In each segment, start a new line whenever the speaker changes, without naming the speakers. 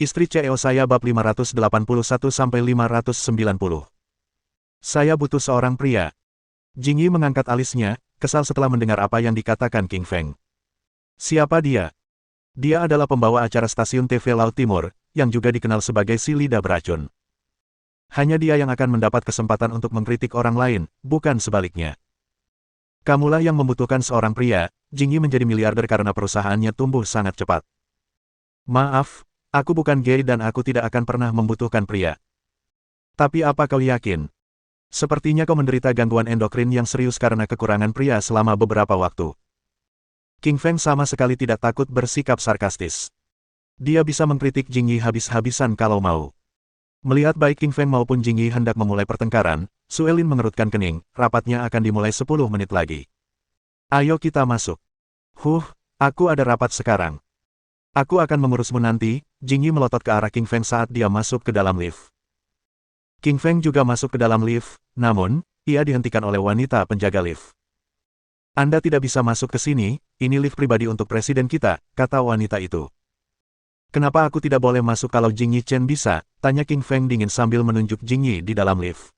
Istri CEO saya bab 581-590. Saya butuh seorang pria. Jing Yi mengangkat alisnya, kesal setelah mendengar apa yang dikatakan King Feng. Siapa dia? Dia adalah pembawa acara stasiun TV Laut Timur, yang juga dikenal sebagai si lidah beracun. Hanya dia yang akan mendapat kesempatan untuk mengkritik orang lain, bukan sebaliknya. Kamulah yang membutuhkan seorang pria. Jing Yi menjadi miliarder karena perusahaannya tumbuh sangat cepat. Maaf, aku bukan gay dan aku tidak akan pernah membutuhkan pria. Tapi apa kau yakin? Sepertinya kau menderita gangguan endokrin yang serius karena kekurangan pria selama beberapa waktu. King Feng sama sekali tidak takut bersikap sarkastis. Dia bisa mengkritik Jing Yi habis-habisan kalau mau. Melihat baik King Feng maupun Jing Yi hendak memulai pertengkaran, Suelin mengerutkan kening, rapatnya akan dimulai 10 menit lagi. Ayo kita masuk. Aku ada rapat sekarang. Aku akan mengurusmu nanti. Jing Yi melotot ke arah King Feng saat dia masuk ke dalam lift. King Feng juga masuk ke dalam lift, namun, ia dihentikan oleh wanita penjaga lift. Anda tidak bisa masuk ke sini, ini lift pribadi untuk presiden kita, kata wanita itu. Kenapa aku tidak boleh masuk kalau Jing Yi Chen bisa? Tanya King Feng dingin sambil menunjuk Jing Yi di dalam lift.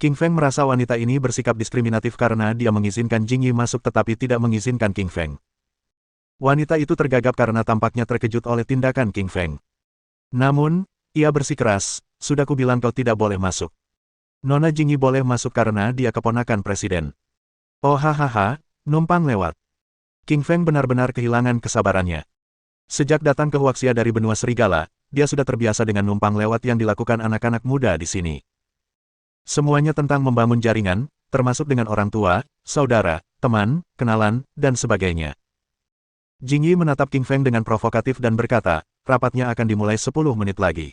King Feng merasa wanita ini bersikap diskriminatif karena dia mengizinkan Jing Yi masuk tetapi tidak mengizinkan King Feng. Wanita itu tergagap karena tampaknya terkejut oleh tindakan King Feng. Namun, ia bersikeras, sudah kubilang kau tidak boleh masuk. Nona Jing Yi boleh masuk karena dia keponakan presiden. Oh hahaha, numpang lewat. King Feng benar-benar kehilangan kesabarannya. Sejak datang ke Huaxia dari benua serigala, dia sudah terbiasa dengan numpang lewat yang dilakukan anak-anak muda di sini. Semuanya tentang membangun jaringan, termasuk dengan orang tua, saudara, teman, kenalan, dan sebagainya. Jing Yi menatap King Feng dengan provokatif dan berkata, rapatnya akan dimulai 10 menit lagi.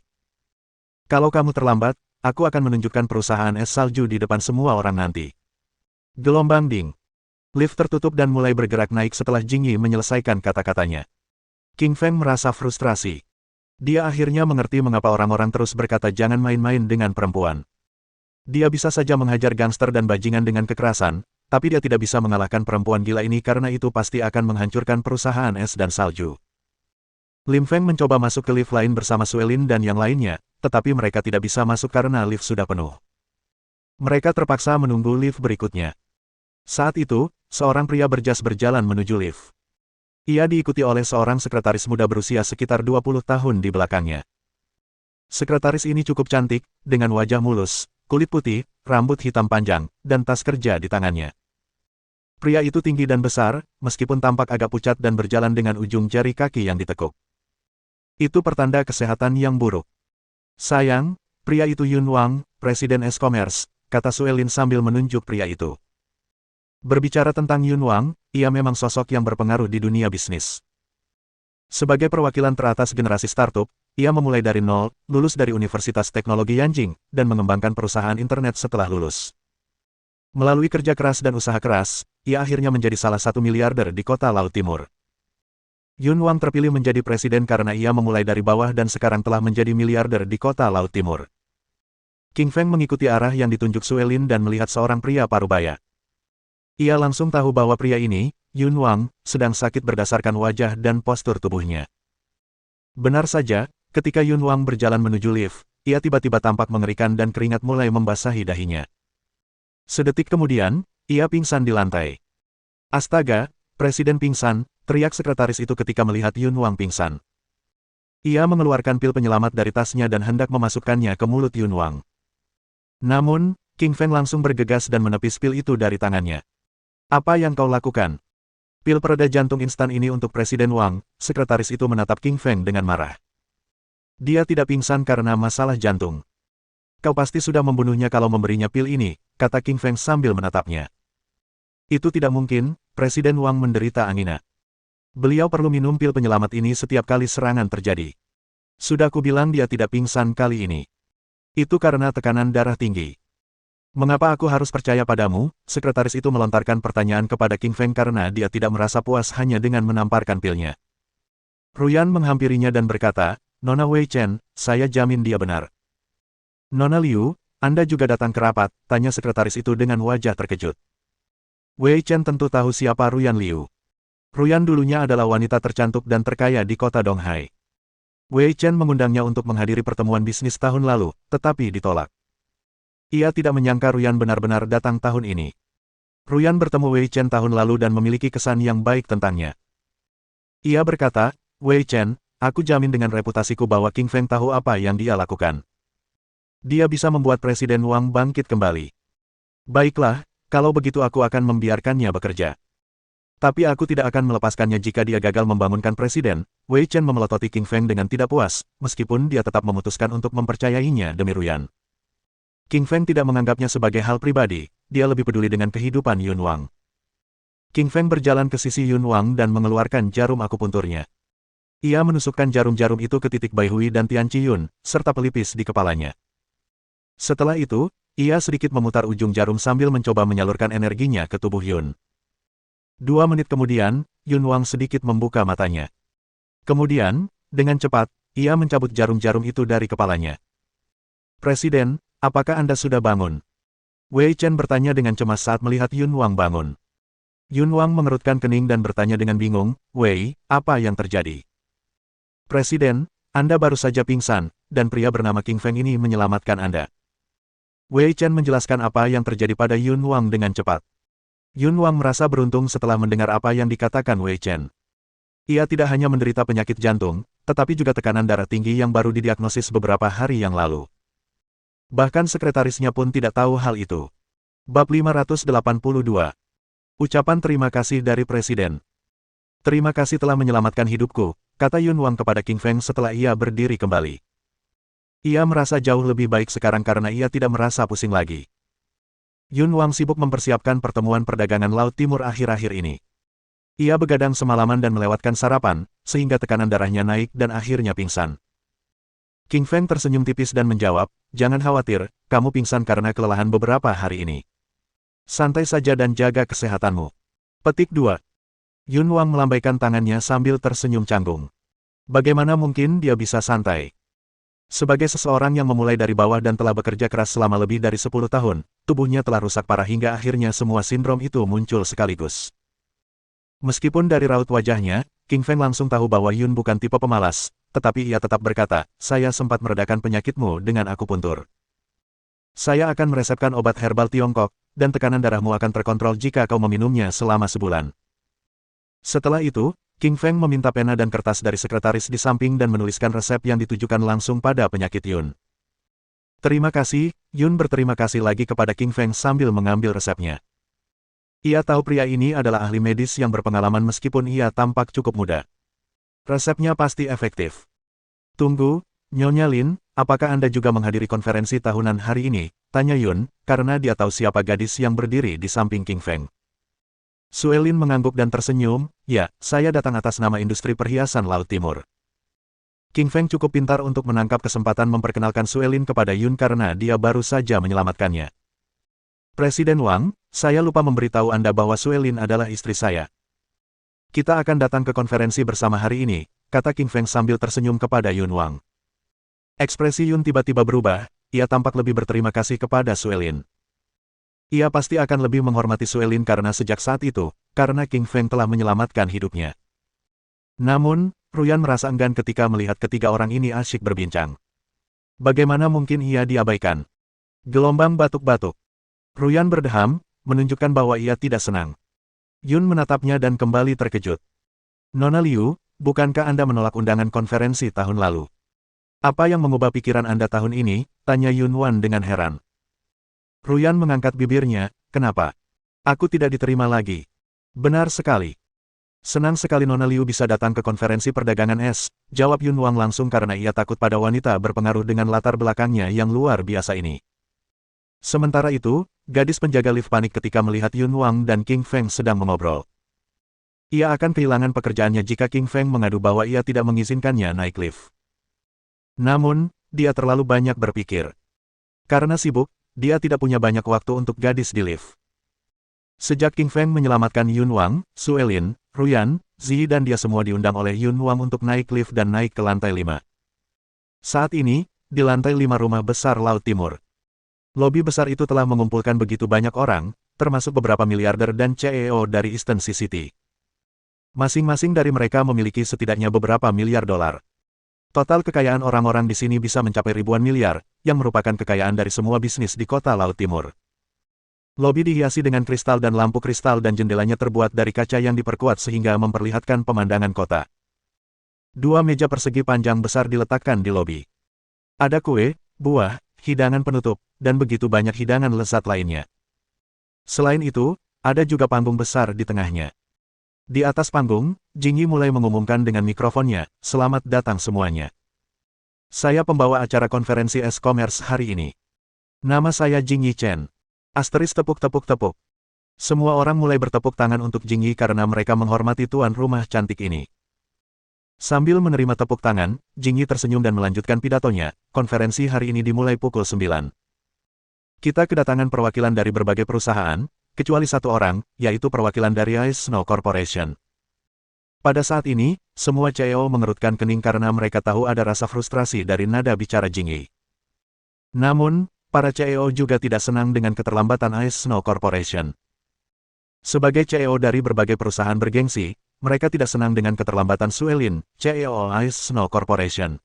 Kalau kamu terlambat, aku akan menunjukkan perusahaan es salju di depan semua orang nanti. Gelombang ding. Lift tertutup dan mulai bergerak naik setelah Jing Yi menyelesaikan kata-katanya. King Feng merasa frustrasi. Dia akhirnya mengerti mengapa orang-orang terus berkata jangan main-main dengan perempuan. Dia bisa saja menghajar gangster dan bajingan dengan kekerasan, tapi dia tidak bisa mengalahkan perempuan gila ini karena itu pasti akan menghancurkan perusahaan es dan salju. Lim Feng mencoba masuk ke lift lain bersama Suelin dan yang lainnya, tetapi mereka tidak bisa masuk karena lift sudah penuh. Mereka terpaksa menunggu lift berikutnya. Saat itu, seorang pria berjas berjalan menuju lift. Ia diikuti oleh seorang sekretaris muda berusia sekitar 20 tahun di belakangnya. Sekretaris ini cukup cantik, dengan wajah mulus, kulit putih, rambut hitam panjang, dan tas kerja di tangannya. Pria itu tinggi dan besar, meskipun tampak agak pucat dan berjalan dengan ujung jari kaki yang ditekuk. Itu pertanda kesehatan yang buruk. Sayang, pria itu Yun Wang, Presiden S-Commerce, kata Suelin sambil menunjuk pria itu. Berbicara tentang Yun Wang, ia memang sosok yang berpengaruh di dunia bisnis. Sebagai perwakilan teratas generasi startup, ia memulai dari nol, lulus dari Universitas Teknologi Yanjing, dan mengembangkan perusahaan internet setelah lulus. Melalui kerja keras dan usaha keras, ia akhirnya menjadi salah satu miliarder di kota Laut Timur. Yun Wang terpilih menjadi presiden karena ia memulai dari bawah dan sekarang telah menjadi miliarder di kota Laut Timur. King Feng mengikuti arah yang ditunjuk Suelin dan melihat seorang pria parubaya. Ia langsung tahu bahwa pria ini, Yun Wang, sedang sakit berdasarkan wajah dan postur tubuhnya. Benar saja, ketika Yun Wang berjalan menuju lift, ia tiba-tiba tampak mengerikan dan keringat mulai membasahi dahinya. Sedetik kemudian, ia pingsan di lantai. Astaga, presiden pingsan, teriak sekretaris itu ketika melihat Yun Wang pingsan. Ia mengeluarkan pil penyelamat dari tasnya dan hendak memasukkannya ke mulut Yun Wang. Namun, King Feng langsung bergegas dan menepis pil itu dari tangannya. Apa yang kau lakukan? Pil pereda jantung instan ini untuk Presiden Wang, sekretaris itu menatap King Feng dengan marah. Dia tidak pingsan karena masalah jantung. Kau pasti sudah membunuhnya kalau memberinya pil ini, kata King Feng sambil menatapnya. Itu tidak mungkin, Presiden Wang menderita angina. Beliau perlu minum pil penyelamat ini setiap kali serangan terjadi. Sudah kubilang dia tidak pingsan kali ini. Itu karena tekanan darah tinggi. Mengapa aku harus percaya padamu? Sekretaris itu melontarkan pertanyaan kepada King Feng karena dia tidak merasa puas hanya dengan menamparkan pilnya. Ruyan menghampirinya dan berkata, Nona Wei Chen, saya jamin dia benar. Nona Liu, Anda juga datang ke rapat, tanya sekretaris itu dengan wajah terkejut. Wei Chen tentu tahu siapa Ruyan Liu. Ruyan dulunya adalah wanita tercantik dan terkaya di kota Donghai. Wei Chen mengundangnya untuk menghadiri pertemuan bisnis tahun lalu, tetapi ditolak. Ia tidak menyangka Ruyan benar-benar datang tahun ini. Ruyan bertemu Wei Chen tahun lalu dan memiliki kesan yang baik tentangnya. Ia berkata, Wei Chen, aku jamin dengan reputasiku bahwa King Feng tahu apa yang dia lakukan. Dia bisa membuat Presiden Wang bangkit kembali. Baiklah, kalau begitu aku akan membiarkannya bekerja. Tapi aku tidak akan melepaskannya jika dia gagal membangunkan presiden. Wei Chen memelototi King Feng dengan tidak puas, meskipun dia tetap memutuskan untuk mempercayainya demi Ruyan. King Feng tidak menganggapnya sebagai hal pribadi, dia lebih peduli dengan kehidupan Yun Wang. King Feng berjalan ke sisi Yun Wang dan mengeluarkan jarum akupunturnya. Ia menusukkan jarum-jarum itu ke titik Bai Hui dan Tian Qiyun, serta pelipis di kepalanya. Setelah itu, ia sedikit memutar ujung jarum sambil mencoba menyalurkan energinya ke tubuh Yun. 2 menit kemudian, Yun Wang sedikit membuka matanya. Kemudian, dengan cepat, ia mencabut jarum-jarum itu dari kepalanya. Presiden, apakah Anda sudah bangun? Wei Chen bertanya dengan cemas saat melihat Yun Wang bangun. Yun Wang mengerutkan kening dan bertanya dengan bingung, Wei, apa yang terjadi? Presiden, Anda baru saja pingsan, dan pria bernama King Feng ini menyelamatkan Anda. Wei Chen menjelaskan apa yang terjadi pada Yun Wang dengan cepat. Yun Wang merasa beruntung setelah mendengar apa yang dikatakan Wei Chen. Ia tidak hanya menderita penyakit jantung, tetapi juga tekanan darah tinggi yang baru didiagnosis beberapa hari yang lalu. Bahkan sekretarisnya pun tidak tahu hal itu. Bab 582. Ucapan terima kasih dari Presiden. Terima kasih telah menyelamatkan hidupku, kata Yun Wang kepada King Feng setelah ia berdiri kembali. Ia merasa jauh lebih baik sekarang karena ia tidak merasa pusing lagi. Yun Wang sibuk mempersiapkan pertemuan perdagangan Laut Timur akhir-akhir ini. Ia begadang semalaman dan melewatkan sarapan, sehingga tekanan darahnya naik dan akhirnya pingsan. King Feng tersenyum tipis dan menjawab, jangan khawatir, kamu pingsan karena kelelahan beberapa hari ini. Santai saja dan jaga kesehatanmu. Petik 2. Yun Wang melambaikan tangannya sambil tersenyum canggung. Bagaimana mungkin dia bisa santai? Sebagai seseorang yang memulai dari bawah dan telah bekerja keras selama lebih dari 10 tahun, tubuhnya telah rusak parah hingga akhirnya semua sindrom itu muncul sekaligus. Meskipun dari raut wajahnya, King Feng langsung tahu bahwa Yun bukan tipe pemalas, tetapi ia tetap berkata, saya sempat meredakan penyakitmu dengan akupuntur. Saya akan meresepkan obat herbal Tiongkok, dan tekanan darahmu akan terkontrol jika kau meminumnya selama sebulan. Setelah itu, King Feng meminta pena dan kertas dari sekretaris di samping dan menuliskan resep yang ditujukan langsung pada penyakit Yun. Terima kasih, Yun berterima kasih lagi kepada King Feng sambil mengambil resepnya. Ia tahu pria ini adalah ahli medis yang berpengalaman meskipun ia tampak cukup muda. Resepnya pasti efektif. Tunggu, Nyonya Lin, apakah Anda juga menghadiri konferensi tahunan hari ini? Tanya Yun, karena dia tahu siapa gadis yang berdiri di samping King Feng. Suelin mengangguk dan tersenyum, ya, saya datang atas nama industri perhiasan Laut Timur. King Feng cukup pintar untuk menangkap kesempatan memperkenalkan Suelin kepada Yun karena dia baru saja menyelamatkannya. Presiden Wang, saya lupa memberitahu Anda bahwa Suelin adalah istri saya. Kita akan datang ke konferensi bersama hari ini, kata King Feng sambil tersenyum kepada Yun Wang. Ekspresi Yun tiba-tiba berubah, ia tampak lebih berterima kasih kepada Suelin. Ia pasti akan lebih menghormati Suelin karena sejak saat itu, karena King Feng telah menyelamatkan hidupnya. Namun, Ruyan merasa enggan ketika melihat ketiga orang ini asyik berbincang. Bagaimana mungkin ia diabaikan? Gelombang batuk-batuk. Ruyan berdeham, menunjukkan bahwa ia tidak senang. Yun menatapnya dan kembali terkejut. Nona Liu, bukankah Anda menolak undangan konferensi tahun lalu? Apa yang mengubah pikiran Anda tahun ini? Tanya Yun Wan dengan heran. Ruyan mengangkat bibirnya, kenapa? Aku tidak diterima lagi. Benar sekali. Senang sekali Nona Liu bisa datang ke konferensi perdagangan es, jawab Yun Wang langsung karena ia takut pada wanita berpengaruh dengan latar belakangnya yang luar biasa ini. Sementara itu, gadis penjaga lift panik ketika melihat Yun Wang dan King Feng sedang mengobrol. Ia akan kehilangan pekerjaannya jika King Feng mengadu bahwa ia tidak mengizinkannya naik lift. Namun, dia terlalu banyak berpikir. Karena sibuk, dia tidak punya banyak waktu untuk gadis di lift. Sejak King Feng menyelamatkan Yun Wang, Suelin, Ruyan, Zi dan dia semua diundang oleh Yun Wang untuk naik lift dan naik ke lantai 5. Saat ini, di lantai 5 rumah besar Laut Timur. Lobi besar itu telah mengumpulkan begitu banyak orang, termasuk beberapa miliarder dan CEO dari Eastern Sea City. Masing-masing dari mereka memiliki setidaknya beberapa miliar dolar. Total kekayaan orang-orang di sini bisa mencapai ribuan miliar, yang merupakan kekayaan dari semua bisnis di kota Laut Timur. Lobi dihiasi dengan kristal dan lampu kristal dan jendelanya terbuat dari kaca yang diperkuat sehingga memperlihatkan pemandangan kota. Dua meja persegi panjang besar diletakkan di lobi. Ada kue, buah, hidangan penutup, dan begitu banyak hidangan lezat lainnya. Selain itu, ada juga panggung besar di tengahnya. Di atas panggung, Jingyi mulai mengumumkan dengan mikrofonnya, "Selamat datang semuanya. Saya pembawa acara konferensi e-commerce hari ini. Nama saya Jingyi Chen." Asteris tepuk-tepuk-tepuk. Semua orang mulai bertepuk tangan untuk Jingyi karena mereka menghormati tuan rumah cantik ini. Sambil menerima tepuk tangan, Jingyi tersenyum dan melanjutkan pidatonya. "Konferensi hari ini dimulai pukul 9. Kita kedatangan perwakilan dari berbagai perusahaan, kecuali satu orang, yaitu perwakilan dari Ice Snow Corporation." Pada saat ini, semua CEO mengerutkan kening karena mereka tahu ada rasa frustrasi dari nada bicara Jingyi. Namun, para CEO juga tidak senang dengan keterlambatan Ice Snow Corporation. Sebagai CEO dari berbagai perusahaan bergengsi, mereka tidak senang dengan keterlambatan Suelin, CEO Ice Snow Corporation.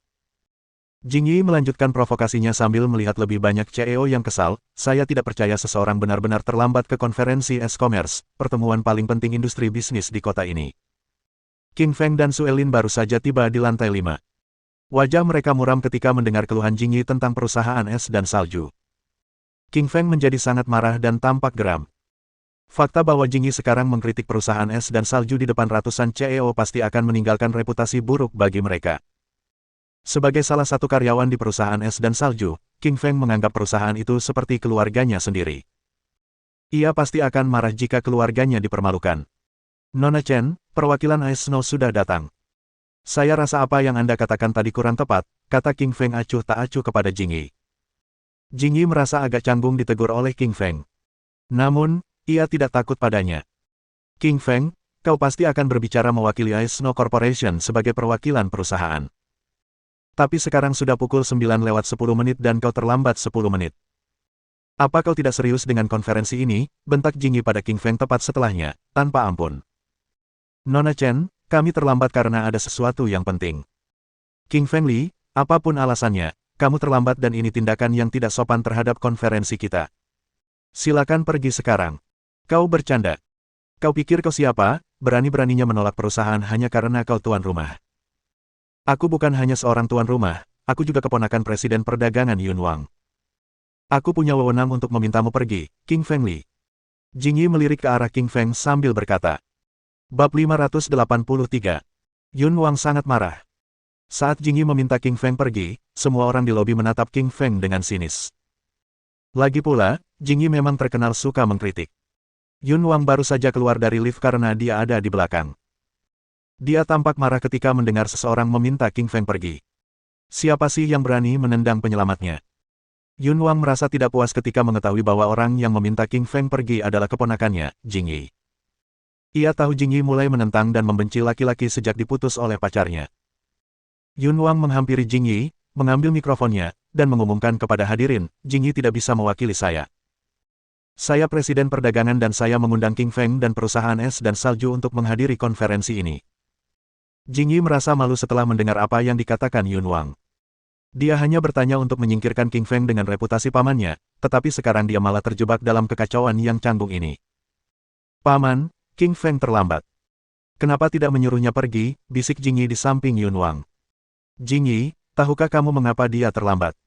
Jingyi melanjutkan provokasinya sambil melihat lebih banyak CEO yang kesal. "Saya tidak percaya seseorang benar-benar terlambat ke konferensi e-commerce, pertemuan paling penting industri bisnis di kota ini." King Feng dan Suelin baru saja tiba di lantai 5. Wajah mereka muram ketika mendengar keluhan Jingyi tentang perusahaan es dan salju. King Feng menjadi sangat marah dan tampak geram. Fakta bahwa Jingyi sekarang mengkritik perusahaan es dan salju di depan ratusan CEO pasti akan meninggalkan reputasi buruk bagi mereka. Sebagai salah satu karyawan di perusahaan es dan salju, King Feng menganggap perusahaan itu seperti keluarganya sendiri. Ia pasti akan marah jika keluarganya dipermalukan. "Nona Chen, perwakilan Ice Snow sudah datang. Saya rasa apa yang Anda katakan tadi kurang tepat," kata King Feng acuh tak acuh kepada Jingyi. Jingyi merasa agak canggung ditegur oleh King Feng. Namun, ia tidak takut padanya. "King Feng, kau pasti akan berbicara mewakili Ice Snow Corporation sebagai perwakilan perusahaan. Tapi sekarang sudah pukul 9:10 dan kau terlambat 10 menit. Apa kau tidak serius dengan konferensi ini?" bentak Jingyi pada King Feng tepat setelahnya, tanpa ampun. "Nona Chen, kami terlambat karena ada sesuatu yang penting." "King Feng Li, apapun alasannya, kamu terlambat dan ini tindakan yang tidak sopan terhadap konferensi kita. Silakan pergi sekarang." "Kau bercanda. Kau pikir kau siapa, berani-beraninya menolak perusahaan hanya karena kau tuan rumah?" "Aku bukan hanya seorang tuan rumah, aku juga keponakan Presiden Perdagangan Yun Wang. Aku punya wewenang untuk memintamu pergi, King Feng Li." Jingyi melirik ke arah King Feng sambil berkata. Bab 583. Yun Wang sangat marah. Saat Jingyi meminta King Feng pergi, semua orang di lobi menatap King Feng dengan sinis. Lagi pula, Jingyi memang terkenal suka mengkritik. Yun Wang baru saja keluar dari lift karena dia ada di belakang. Dia tampak marah ketika mendengar seseorang meminta King Feng pergi. Siapa sih yang berani menendang penyelamatnya? Yun Wang merasa tidak puas ketika mengetahui bahwa orang yang meminta King Feng pergi adalah keponakannya, Jingyi. Ia tahu Jingyi mulai menentang dan membenci laki-laki sejak diputus oleh pacarnya. Yun Wang menghampiri Jingyi, mengambil mikrofonnya, dan mengumumkan kepada hadirin, "Jingyi tidak bisa mewakili saya. Saya Presiden Perdagangan dan saya mengundang King Feng dan perusahaan es dan salju untuk menghadiri konferensi ini." Jingyi merasa malu setelah mendengar apa yang dikatakan Yun Wang. Dia hanya bertanya untuk menyingkirkan King Feng dengan reputasi pamannya, tetapi sekarang dia malah terjebak dalam kekacauan yang canggung ini. "Paman, King Feng terlambat. Kenapa tidak menyuruhnya pergi?" bisik Jingyi di samping Yun Wang. "Jingyi, tahukah kamu mengapa dia terlambat?"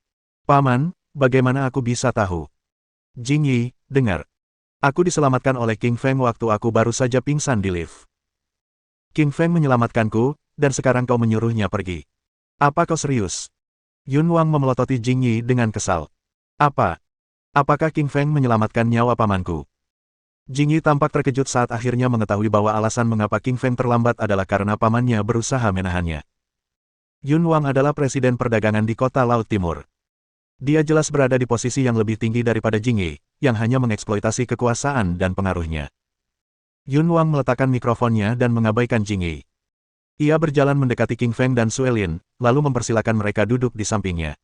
"Paman, bagaimana aku bisa tahu?" "Jingyi, dengar. Aku diselamatkan oleh King Feng waktu aku baru saja pingsan di lift. King Feng menyelamatkanku, dan sekarang kau menyuruhnya pergi. Apa kau serius?" Yun Wang memelototi Jingyi dengan kesal. Apakah King Feng menyelamatkan nyawa pamanku?" Jingyi tampak terkejut saat akhirnya mengetahui bahwa alasan mengapa King Feng terlambat adalah karena pamannya berusaha menahannya. Yun Wang adalah Presiden Perdagangan di kota Laut Timur. Dia jelas berada di posisi yang lebih tinggi daripada Jingyi, yang hanya mengeksploitasi kekuasaan dan pengaruhnya. Yun Wang meletakkan mikrofonnya dan mengabaikan Jingyi. Ia berjalan mendekati King Feng dan Suelin, lalu mempersilakan mereka duduk di sampingnya.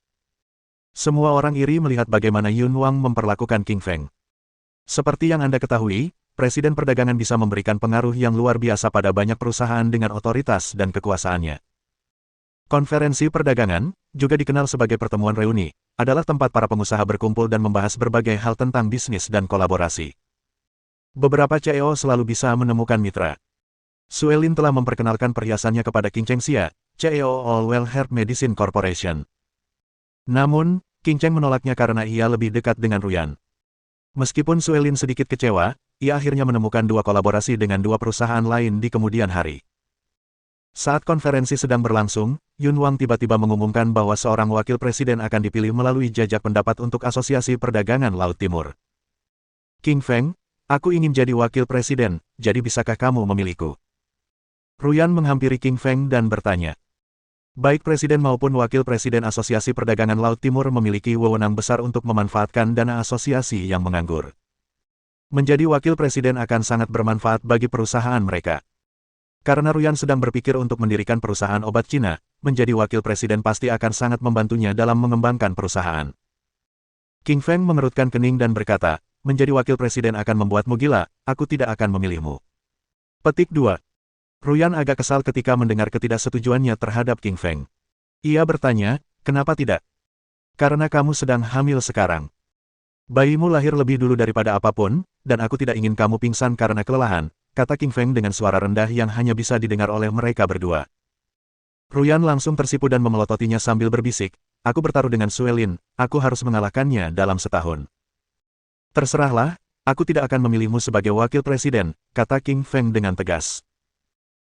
Semua orang iri melihat bagaimana Yun Wang memperlakukan King Feng. Seperti yang Anda ketahui, Presiden Perdagangan bisa memberikan pengaruh yang luar biasa pada banyak perusahaan dengan otoritas dan kekuasaannya. Konferensi perdagangan, juga dikenal sebagai pertemuan reuni, adalah tempat para pengusaha berkumpul dan membahas berbagai hal tentang bisnis dan kolaborasi. Beberapa CEO selalu bisa menemukan mitra. Suelin telah memperkenalkan perhiasannya kepada Qing Cheng Xia, CEO Allwell Herbs Medicine Corporation. Namun, Qing Cheng menolaknya karena ia lebih dekat dengan Ruyan. Meskipun Suelin sedikit kecewa, ia akhirnya menemukan dua kolaborasi dengan dua perusahaan lain di kemudian hari. Saat konferensi sedang berlangsung, Yun Wang tiba-tiba mengumumkan bahwa seorang wakil presiden akan dipilih melalui jajak pendapat untuk Asosiasi Perdagangan Laut Timur. Qing Feng, aku ingin jadi wakil presiden, jadi bisakah kamu memilihku? Ruyan menghampiri Qing Feng dan bertanya. Baik presiden maupun wakil presiden Asosiasi Perdagangan Laut Timur memiliki wewenang besar untuk memanfaatkan dana asosiasi yang menganggur. Menjadi wakil presiden akan sangat bermanfaat bagi perusahaan mereka. Karena Ruyan sedang berpikir untuk mendirikan perusahaan obat Cina, menjadi wakil presiden pasti akan sangat membantunya dalam mengembangkan perusahaan. Qing Feng mengerutkan kening dan berkata, menjadi wakil presiden akan membuatmu gila, aku tidak akan memilihmu. Petik 2. Ruyan agak kesal ketika mendengar ketidaksetujuannya terhadap Qing Feng. Ia bertanya, kenapa tidak? Karena kamu sedang hamil sekarang. Bayimu lahir lebih dulu daripada apapun, dan aku tidak ingin kamu pingsan karena kelelahan, kata Qing Feng dengan suara rendah yang hanya bisa didengar oleh mereka berdua. Ruyan langsung tersipu dan memelototinya sambil berbisik, aku bertaruh dengan Suelin, aku harus mengalahkannya dalam setahun. Terserahlah, aku tidak akan memilihmu sebagai wakil presiden, kata Qing Feng dengan tegas.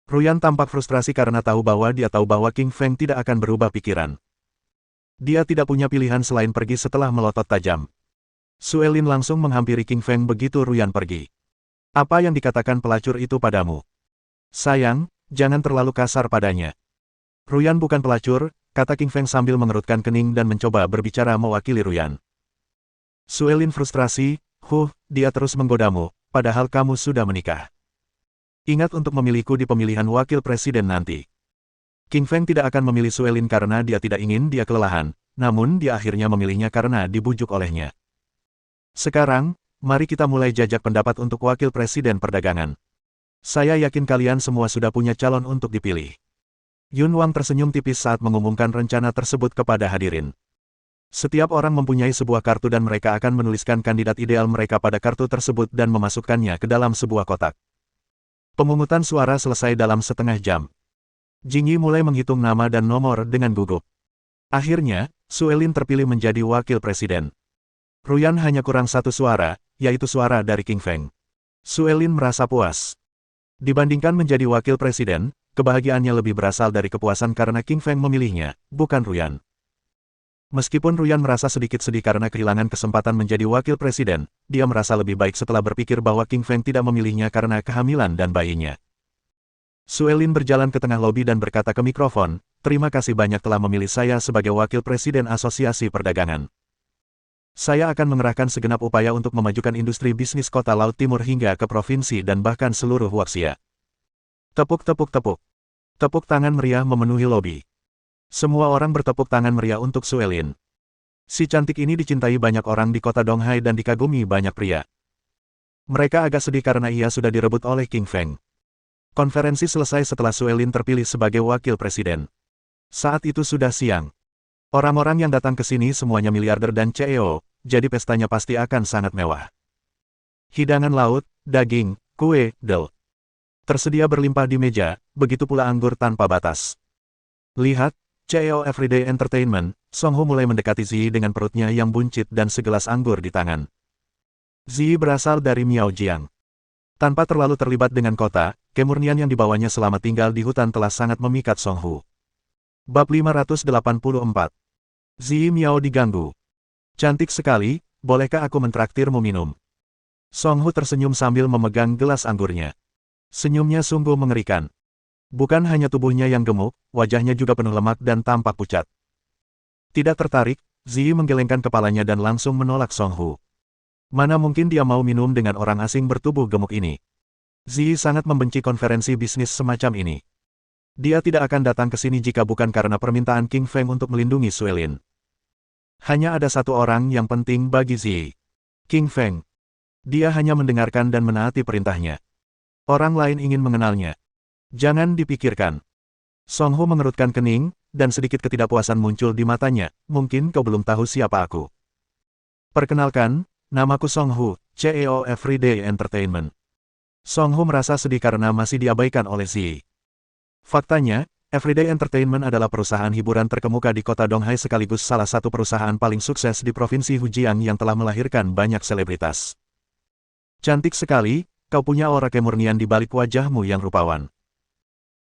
Ruyan tampak frustrasi karena tahu bahwa Qing Feng tidak akan berubah pikiran. Dia tidak punya pilihan selain pergi setelah melotot tajam. Suelin langsung menghampiri Qing Feng begitu Ruyan pergi. Apa yang dikatakan pelacur itu padamu? Sayang, jangan terlalu kasar padanya. Ruyan bukan pelacur, kata Qing Feng sambil mengerutkan kening dan mencoba berbicara mewakili Ruyan. Suelin frustrasi, dia terus menggodamu, padahal kamu sudah menikah. Ingat untuk memilihku di pemilihan wakil presiden nanti. Qing Feng tidak akan memilih Suelin karena dia tidak ingin dia kelelahan, namun dia akhirnya memilihnya karena dibujuk olehnya. Sekarang, mari kita mulai jajak pendapat untuk wakil presiden perdagangan. Saya yakin kalian semua sudah punya calon untuk dipilih. Yun Wang tersenyum tipis saat mengumumkan rencana tersebut kepada hadirin. Setiap orang mempunyai sebuah kartu dan mereka akan menuliskan kandidat ideal mereka pada kartu tersebut dan memasukkannya ke dalam sebuah kotak. Pemungutan suara selesai dalam setengah jam. Jing Yi mulai menghitung nama dan nomor dengan gugup. Akhirnya, Suelin terpilih menjadi wakil presiden. Ruyan hanya kurang satu suara, yaitu suara dari Qing Feng. Suelin merasa puas. Dibandingkan menjadi wakil presiden, kebahagiaannya lebih berasal dari kepuasan karena Qing Feng memilihnya, bukan Ruyan. Meskipun Ruyan merasa sedikit sedih karena kehilangan kesempatan menjadi wakil presiden, dia merasa lebih baik setelah berpikir bahwa Qing Feng tidak memilihnya karena kehamilan dan bayinya. Suelin berjalan ke tengah lobi dan berkata ke mikrofon, terima kasih banyak telah memilih saya sebagai wakil presiden Asosiasi Perdagangan. Saya akan mengerahkan segenap upaya untuk memajukan industri bisnis kota Laut Timur hingga ke provinsi dan bahkan seluruh Wuxia. Tepuk tepuk tepuk. Tepuk tangan meriah memenuhi lobi. Semua orang bertepuk tangan meriah untuk Suelin. Si cantik ini dicintai banyak orang di kota Donghai dan dikagumi banyak pria. Mereka agak sedih karena ia sudah direbut oleh Qing Feng. Konferensi selesai setelah Suelin terpilih sebagai wakil presiden. Saat itu sudah siang. Orang-orang yang datang ke sini semuanya miliarder dan CEO, jadi pestanya pasti akan sangat mewah. Hidangan laut, daging, kue, del. Tersedia berlimpah di meja, begitu pula anggur tanpa batas. Lihat, CEO Everyday Entertainment, Song Hu mulai mendekati Ziyi dengan perutnya yang buncit dan segelas anggur di tangan. Ziyi berasal dari Miaojiang. Tanpa terlalu terlibat dengan kota, kemurnian yang dibawanya selama tinggal di hutan telah sangat memikat Song Hu. Bab 584. Ziyi Miao diganggu. Cantik sekali, bolehkah aku mentraktirmu minum? Song Hu tersenyum sambil memegang gelas anggurnya. Senyumnya sungguh mengerikan. Bukan hanya tubuhnya yang gemuk, wajahnya juga penuh lemak dan tampak pucat. Tidak tertarik, Ziyi menggelengkan kepalanya dan langsung menolak Song Hu. Mana mungkin dia mau minum dengan orang asing bertubuh gemuk ini? Ziyi sangat membenci konferensi bisnis semacam ini. Dia tidak akan datang ke sini jika bukan karena permintaan Qing Feng untuk melindungi Suelin. Hanya ada satu orang yang penting bagi Ziyi. Qing Feng. Dia hanya mendengarkan dan menaati perintahnya. Orang lain ingin mengenalnya. Jangan dipikirkan. Song Hu mengerutkan kening, dan sedikit ketidakpuasan muncul di matanya. Mungkin kau belum tahu siapa aku. Perkenalkan, namaku Song Hu, CEO Everyday Entertainment. Song Hu merasa sedih karena masih diabaikan oleh Ziyi. Faktanya, Everyday Entertainment adalah perusahaan hiburan terkemuka di kota Donghai sekaligus salah satu perusahaan paling sukses di provinsi Fujian yang telah melahirkan banyak selebritas. Cantik sekali, kau punya aura kemurnian di balik wajahmu yang rupawan.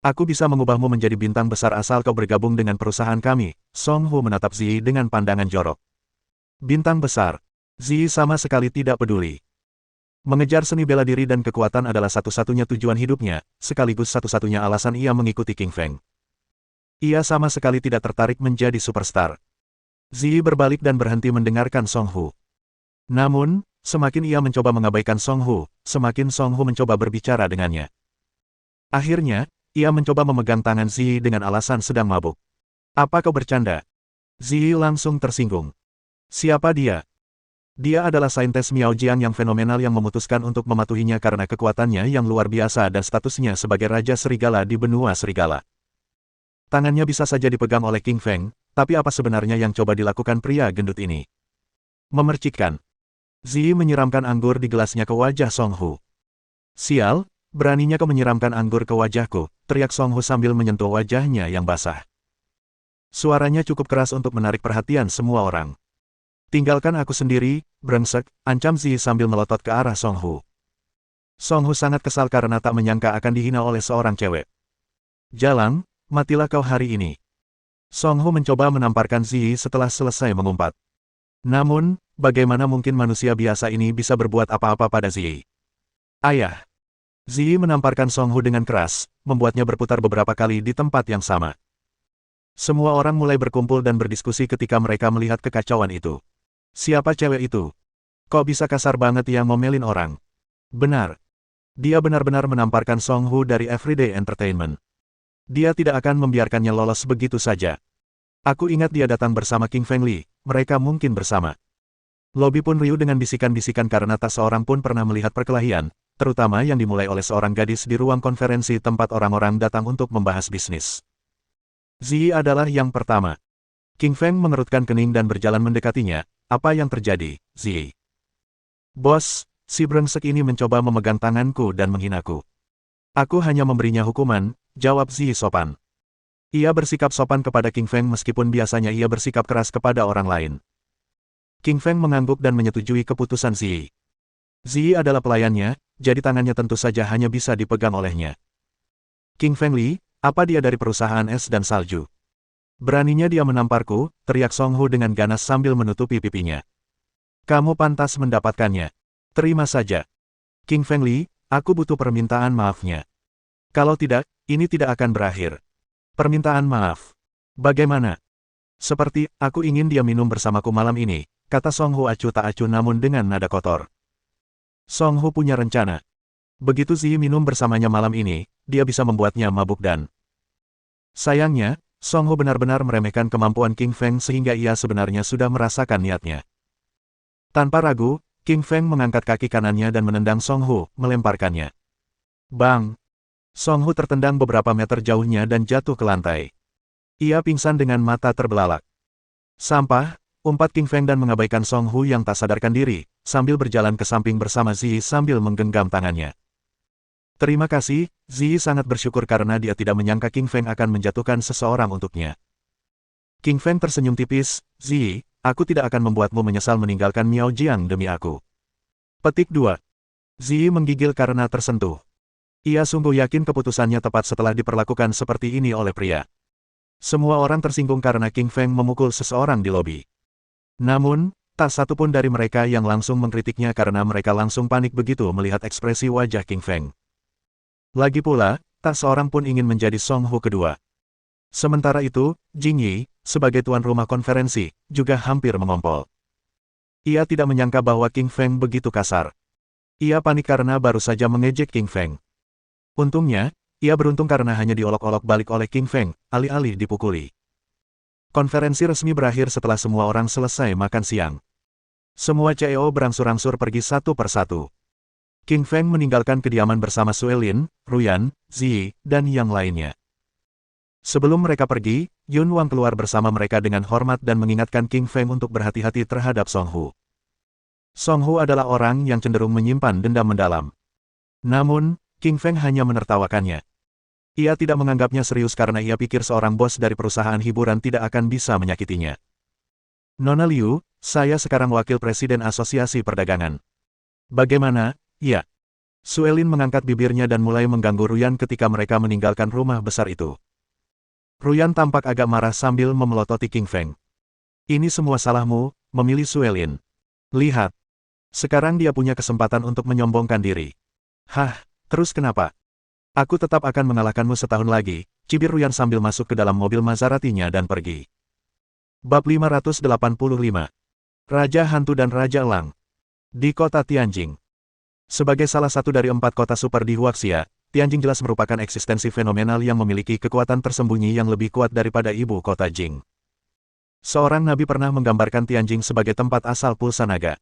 Aku bisa mengubahmu menjadi bintang besar asal kau bergabung dengan perusahaan kami. Song Hu menatap Ziyi dengan pandangan jorok. Bintang besar. Ziyi sama sekali tidak peduli. Mengejar seni bela diri dan kekuatan adalah satu-satunya tujuan hidupnya, sekaligus satu-satunya alasan ia mengikuti King Feng. Ia sama sekali tidak tertarik menjadi superstar. Ziyi berbalik dan berhenti mendengarkan Song Hu. Namun, semakin ia mencoba mengabaikan Song Hu, semakin Song Hu mencoba berbicara dengannya. Akhirnya, ia mencoba memegang tangan Ziyi dengan alasan sedang mabuk. Apa kau bercanda? Ziyi langsung tersinggung. Siapa dia? Dia adalah saintis Miao Jiang yang fenomenal yang memutuskan untuk mematuhinya karena kekuatannya yang luar biasa dan statusnya sebagai Raja Serigala di benua Serigala. Tangannya bisa saja dipegang oleh King Feng, tapi apa sebenarnya yang coba dilakukan pria gendut ini? Memercikkan. Ziyi menyiramkan anggur di gelasnya ke wajah Song Hu. Sial, beraninya kau menyiramkan anggur ke wajahku, teriak Song Hu sambil menyentuh wajahnya yang basah. Suaranya cukup keras untuk menarik perhatian semua orang. Tinggalkan aku sendiri, brengsek, ancam Ziyi sambil melotot ke arah Song Hu. Song Hu sangat kesal karena tak menyangka akan dihina oleh seorang cewek. Jalang, matilah kau hari ini. Song Hu mencoba menamparkan Ziyi setelah selesai mengumpat. Namun, bagaimana mungkin manusia biasa ini bisa berbuat apa-apa pada Ziyi? Ayah! Ziyi menamparkan Song Hu dengan keras, membuatnya berputar beberapa kali di tempat yang sama. Semua orang mulai berkumpul dan berdiskusi ketika mereka melihat kekacauan itu. Siapa cewek itu? Kok bisa kasar banget yang ngomelin orang? Benar. Dia benar-benar menamparkan Song Hu dari Everyday Entertainment. Dia tidak akan membiarkannya lolos begitu saja. Aku ingat dia datang bersama King Feng Li, mereka mungkin bersama. Lobi pun riuh dengan bisikan-bisikan karena tak seorang pun pernah melihat perkelahian, terutama yang dimulai oleh seorang gadis di ruang konferensi tempat orang-orang datang untuk membahas bisnis. Ziyi adalah yang pertama. King Feng mengerutkan kening dan berjalan mendekatinya. Apa yang terjadi, Ziyi? Bos, si brengsek ini mencoba memegang tanganku dan menghinaku. Aku hanya memberinya hukuman, jawab Ziyi sopan. Ia bersikap sopan kepada King Feng meskipun biasanya ia bersikap keras kepada orang lain. King Feng mengangguk dan menyetujui keputusan Ziyi. Ziyi adalah pelayannya, jadi tangannya tentu saja hanya bisa dipegang olehnya. King Feng Li, apa dia dari perusahaan es dan salju? Beraninya dia menamparku, teriak Song Hu dengan ganas sambil menutupi pipinya. Kamu pantas mendapatkannya. Terima saja. King Feng Li, aku butuh permintaan maafnya. Kalau tidak, ini tidak akan berakhir. Permintaan maaf. Bagaimana? Seperti, aku ingin dia minum bersamaku malam ini, kata Song Hu acuh tak acuh namun dengan nada kotor. Song Hu punya rencana. Begitu Ziyi minum bersamanya malam ini, dia bisa membuatnya mabuk dan... Sayangnya, Song Hu benar-benar meremehkan kemampuan King Feng sehingga ia sebenarnya sudah merasakan niatnya. Tanpa ragu, King Feng mengangkat kaki kanannya dan menendang Song Hu, melemparkannya. Bang! Song Hu tertendang beberapa meter jauhnya dan jatuh ke lantai. Ia pingsan dengan mata terbelalak. Sampah, umpat King Feng dan mengabaikan Song Hu yang tak sadarkan diri, sambil berjalan ke samping bersama Ziyi sambil menggenggam tangannya. Terima kasih, Ziyi sangat bersyukur karena dia tidak menyangka King Feng akan menjatuhkan seseorang untuknya. King Feng tersenyum tipis, Ziyi, aku tidak akan membuatmu menyesal meninggalkan Miao Jiang demi aku. Petik 2. Ziyi menggigil karena tersentuh. Ia sungguh yakin keputusannya tepat setelah diperlakukan seperti ini oleh pria. Semua orang tersinggung karena King Feng memukul seseorang di lobi. Namun, tak satu pun dari mereka yang langsung mengkritiknya karena mereka langsung panik begitu melihat ekspresi wajah King Feng. Lagi pula, tak seorang pun ingin menjadi Song Hu kedua. Sementara itu, Jing Yi, sebagai tuan rumah konferensi, juga hampir mengompol. Ia tidak menyangka bahwa King Feng begitu kasar. Ia panik karena baru saja mengejek King Feng. Untungnya, ia beruntung karena hanya diolok-olok balik oleh King Feng, alih-alih dipukuli. Konferensi resmi berakhir setelah semua orang selesai makan siang. Semua CEO berangsur-angsur pergi satu persatu. King Feng meninggalkan kediaman bersama Sue Lin, Ruyan, Ziyi, dan yang lainnya. Sebelum mereka pergi, Yun Wang keluar bersama mereka dengan hormat dan mengingatkan King Feng untuk berhati-hati terhadap Song Hu. Song Hu adalah orang yang cenderung menyimpan dendam mendalam. Namun, King Feng hanya menertawakannya. Ia tidak menganggapnya serius karena ia pikir seorang bos dari perusahaan hiburan tidak akan bisa menyakitinya. Nona Liu, saya sekarang wakil presiden Asosiasi Perdagangan. Bagaimana? Ya. Suelin mengangkat bibirnya dan mulai mengganggu Ruyan ketika mereka meninggalkan rumah besar itu. Ruyan tampak agak marah sambil memelototi King Feng. Ini semua salahmu, memilih Suelin. Lihat. Sekarang dia punya kesempatan untuk menyombongkan diri. Hah, terus kenapa? Aku tetap akan mengalahkanmu setahun lagi, cibir Ruyan sambil masuk ke dalam mobil Maserati-nya dan pergi. Bab 585. Raja Hantu dan Raja Elang. Di kota Tianjing. Sebagai salah satu dari 4 kota super di Huaxia, Tianjing jelas merupakan eksistensi fenomenal yang memiliki kekuatan tersembunyi yang lebih kuat daripada ibu kota Jing. Seorang nabi pernah menggambarkan Tianjing sebagai tempat asal pulsa naga.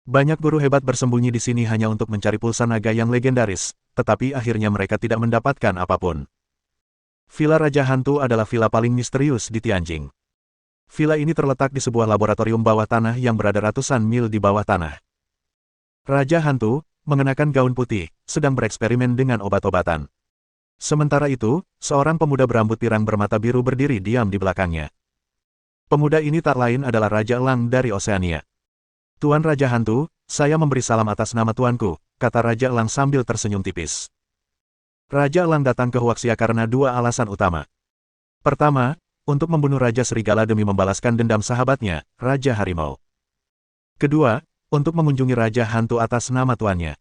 Banyak guru hebat bersembunyi di sini hanya untuk mencari pulsa naga yang legendaris, tetapi akhirnya mereka tidak mendapatkan apapun. Villa Raja Hantu adalah villa paling misterius di Tianjing. Villa ini terletak di sebuah laboratorium bawah tanah yang berada ratusan mil di bawah tanah. Raja Hantu, mengenakan gaun putih, sedang bereksperimen dengan obat-obatan. Sementara itu, seorang pemuda berambut pirang bermata biru berdiri diam di belakangnya. Pemuda ini tak lain adalah Raja Elang dari Oseania. Tuan Raja Hantu, saya memberi salam atas nama tuanku, kata Raja Elang sambil tersenyum tipis. Raja Elang datang ke Huaxia karena 2 alasan utama. Pertama, untuk membunuh Raja Serigala demi membalaskan dendam sahabatnya, Raja Harimau. Kedua, untuk mengunjungi Raja Hantu atas nama tuannya.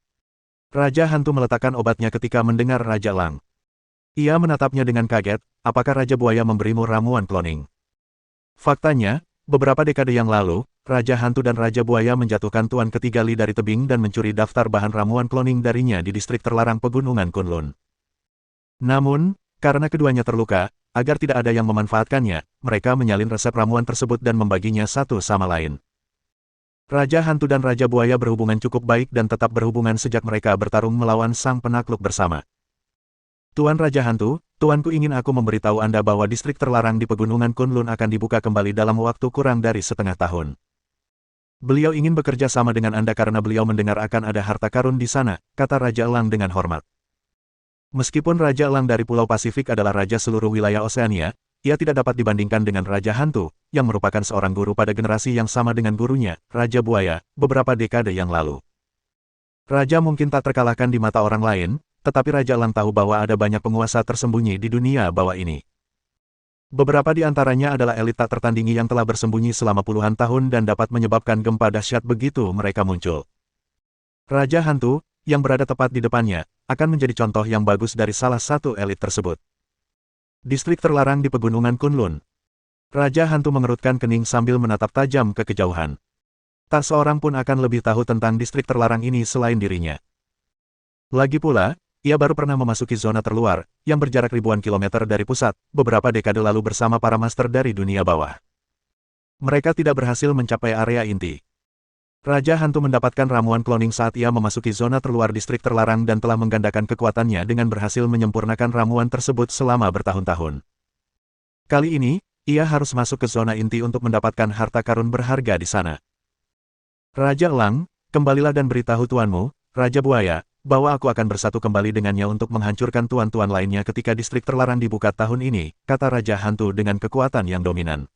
Raja Hantu meletakkan obatnya ketika mendengar Raja Elang. Ia menatapnya dengan kaget, apakah Raja Buaya memberimu ramuan kloning? Faktanya, beberapa dekade yang lalu, Raja Hantu dan Raja Buaya menjatuhkan Tuan Ketiga Li dari tebing dan mencuri daftar bahan ramuan kloning darinya di distrik terlarang pegunungan Kunlun. Namun, karena keduanya terluka, agar tidak ada yang memanfaatkannya, mereka menyalin resep ramuan tersebut dan membaginya satu sama lain. Raja Hantu dan Raja Buaya berhubungan cukup baik dan tetap berhubungan sejak mereka bertarung melawan sang penakluk bersama. Tuan Raja Hantu, tuanku ingin aku memberitahu Anda bahwa distrik terlarang di pegunungan Kunlun akan dibuka kembali dalam waktu kurang dari setengah tahun. Beliau ingin bekerja sama dengan Anda karena beliau mendengar akan ada harta karun di sana, kata Raja Elang dengan hormat. Meskipun Raja Elang dari Pulau Pasifik adalah raja seluruh wilayah Oseania, ia tidak dapat dibandingkan dengan Raja Hantu, yang merupakan seorang guru pada generasi yang sama dengan gurunya, Raja Buaya, beberapa dekade yang lalu. Raja mungkin tak terkalahkan di mata orang lain, tetapi Raja Elang tahu bahwa ada banyak penguasa tersembunyi di dunia bawah ini. Beberapa di antaranya adalah elit tak tertandingi yang telah bersembunyi selama puluhan tahun dan dapat menyebabkan gempa dahsyat begitu mereka muncul. Raja Hantu, yang berada tepat di depannya, akan menjadi contoh yang bagus dari salah satu elit tersebut. Distrik terlarang di pegunungan Kunlun. Raja Hantu mengerutkan kening sambil menatap tajam ke kejauhan. Tak seorang pun akan lebih tahu tentang distrik terlarang ini selain dirinya. Lagi pula, ia baru pernah memasuki zona terluar, yang berjarak ribuan kilometer dari pusat, beberapa dekade lalu bersama para master dari dunia bawah. Mereka tidak berhasil mencapai area inti. Raja Hantu mendapatkan ramuan kloning saat ia memasuki zona terluar distrik terlarang dan telah menggandakan kekuatannya dengan berhasil menyempurnakan ramuan tersebut selama bertahun-tahun. Kali ini, ia harus masuk ke zona inti untuk mendapatkan harta karun berharga di sana. Raja Elang, kembalilah dan beritahu tuanmu, Raja Buaya, bahwa aku akan bersatu kembali dengannya untuk menghancurkan tuan-tuan lainnya ketika distrik terlarang dibuka tahun ini, kata Raja Hantu dengan kekuatan yang dominan.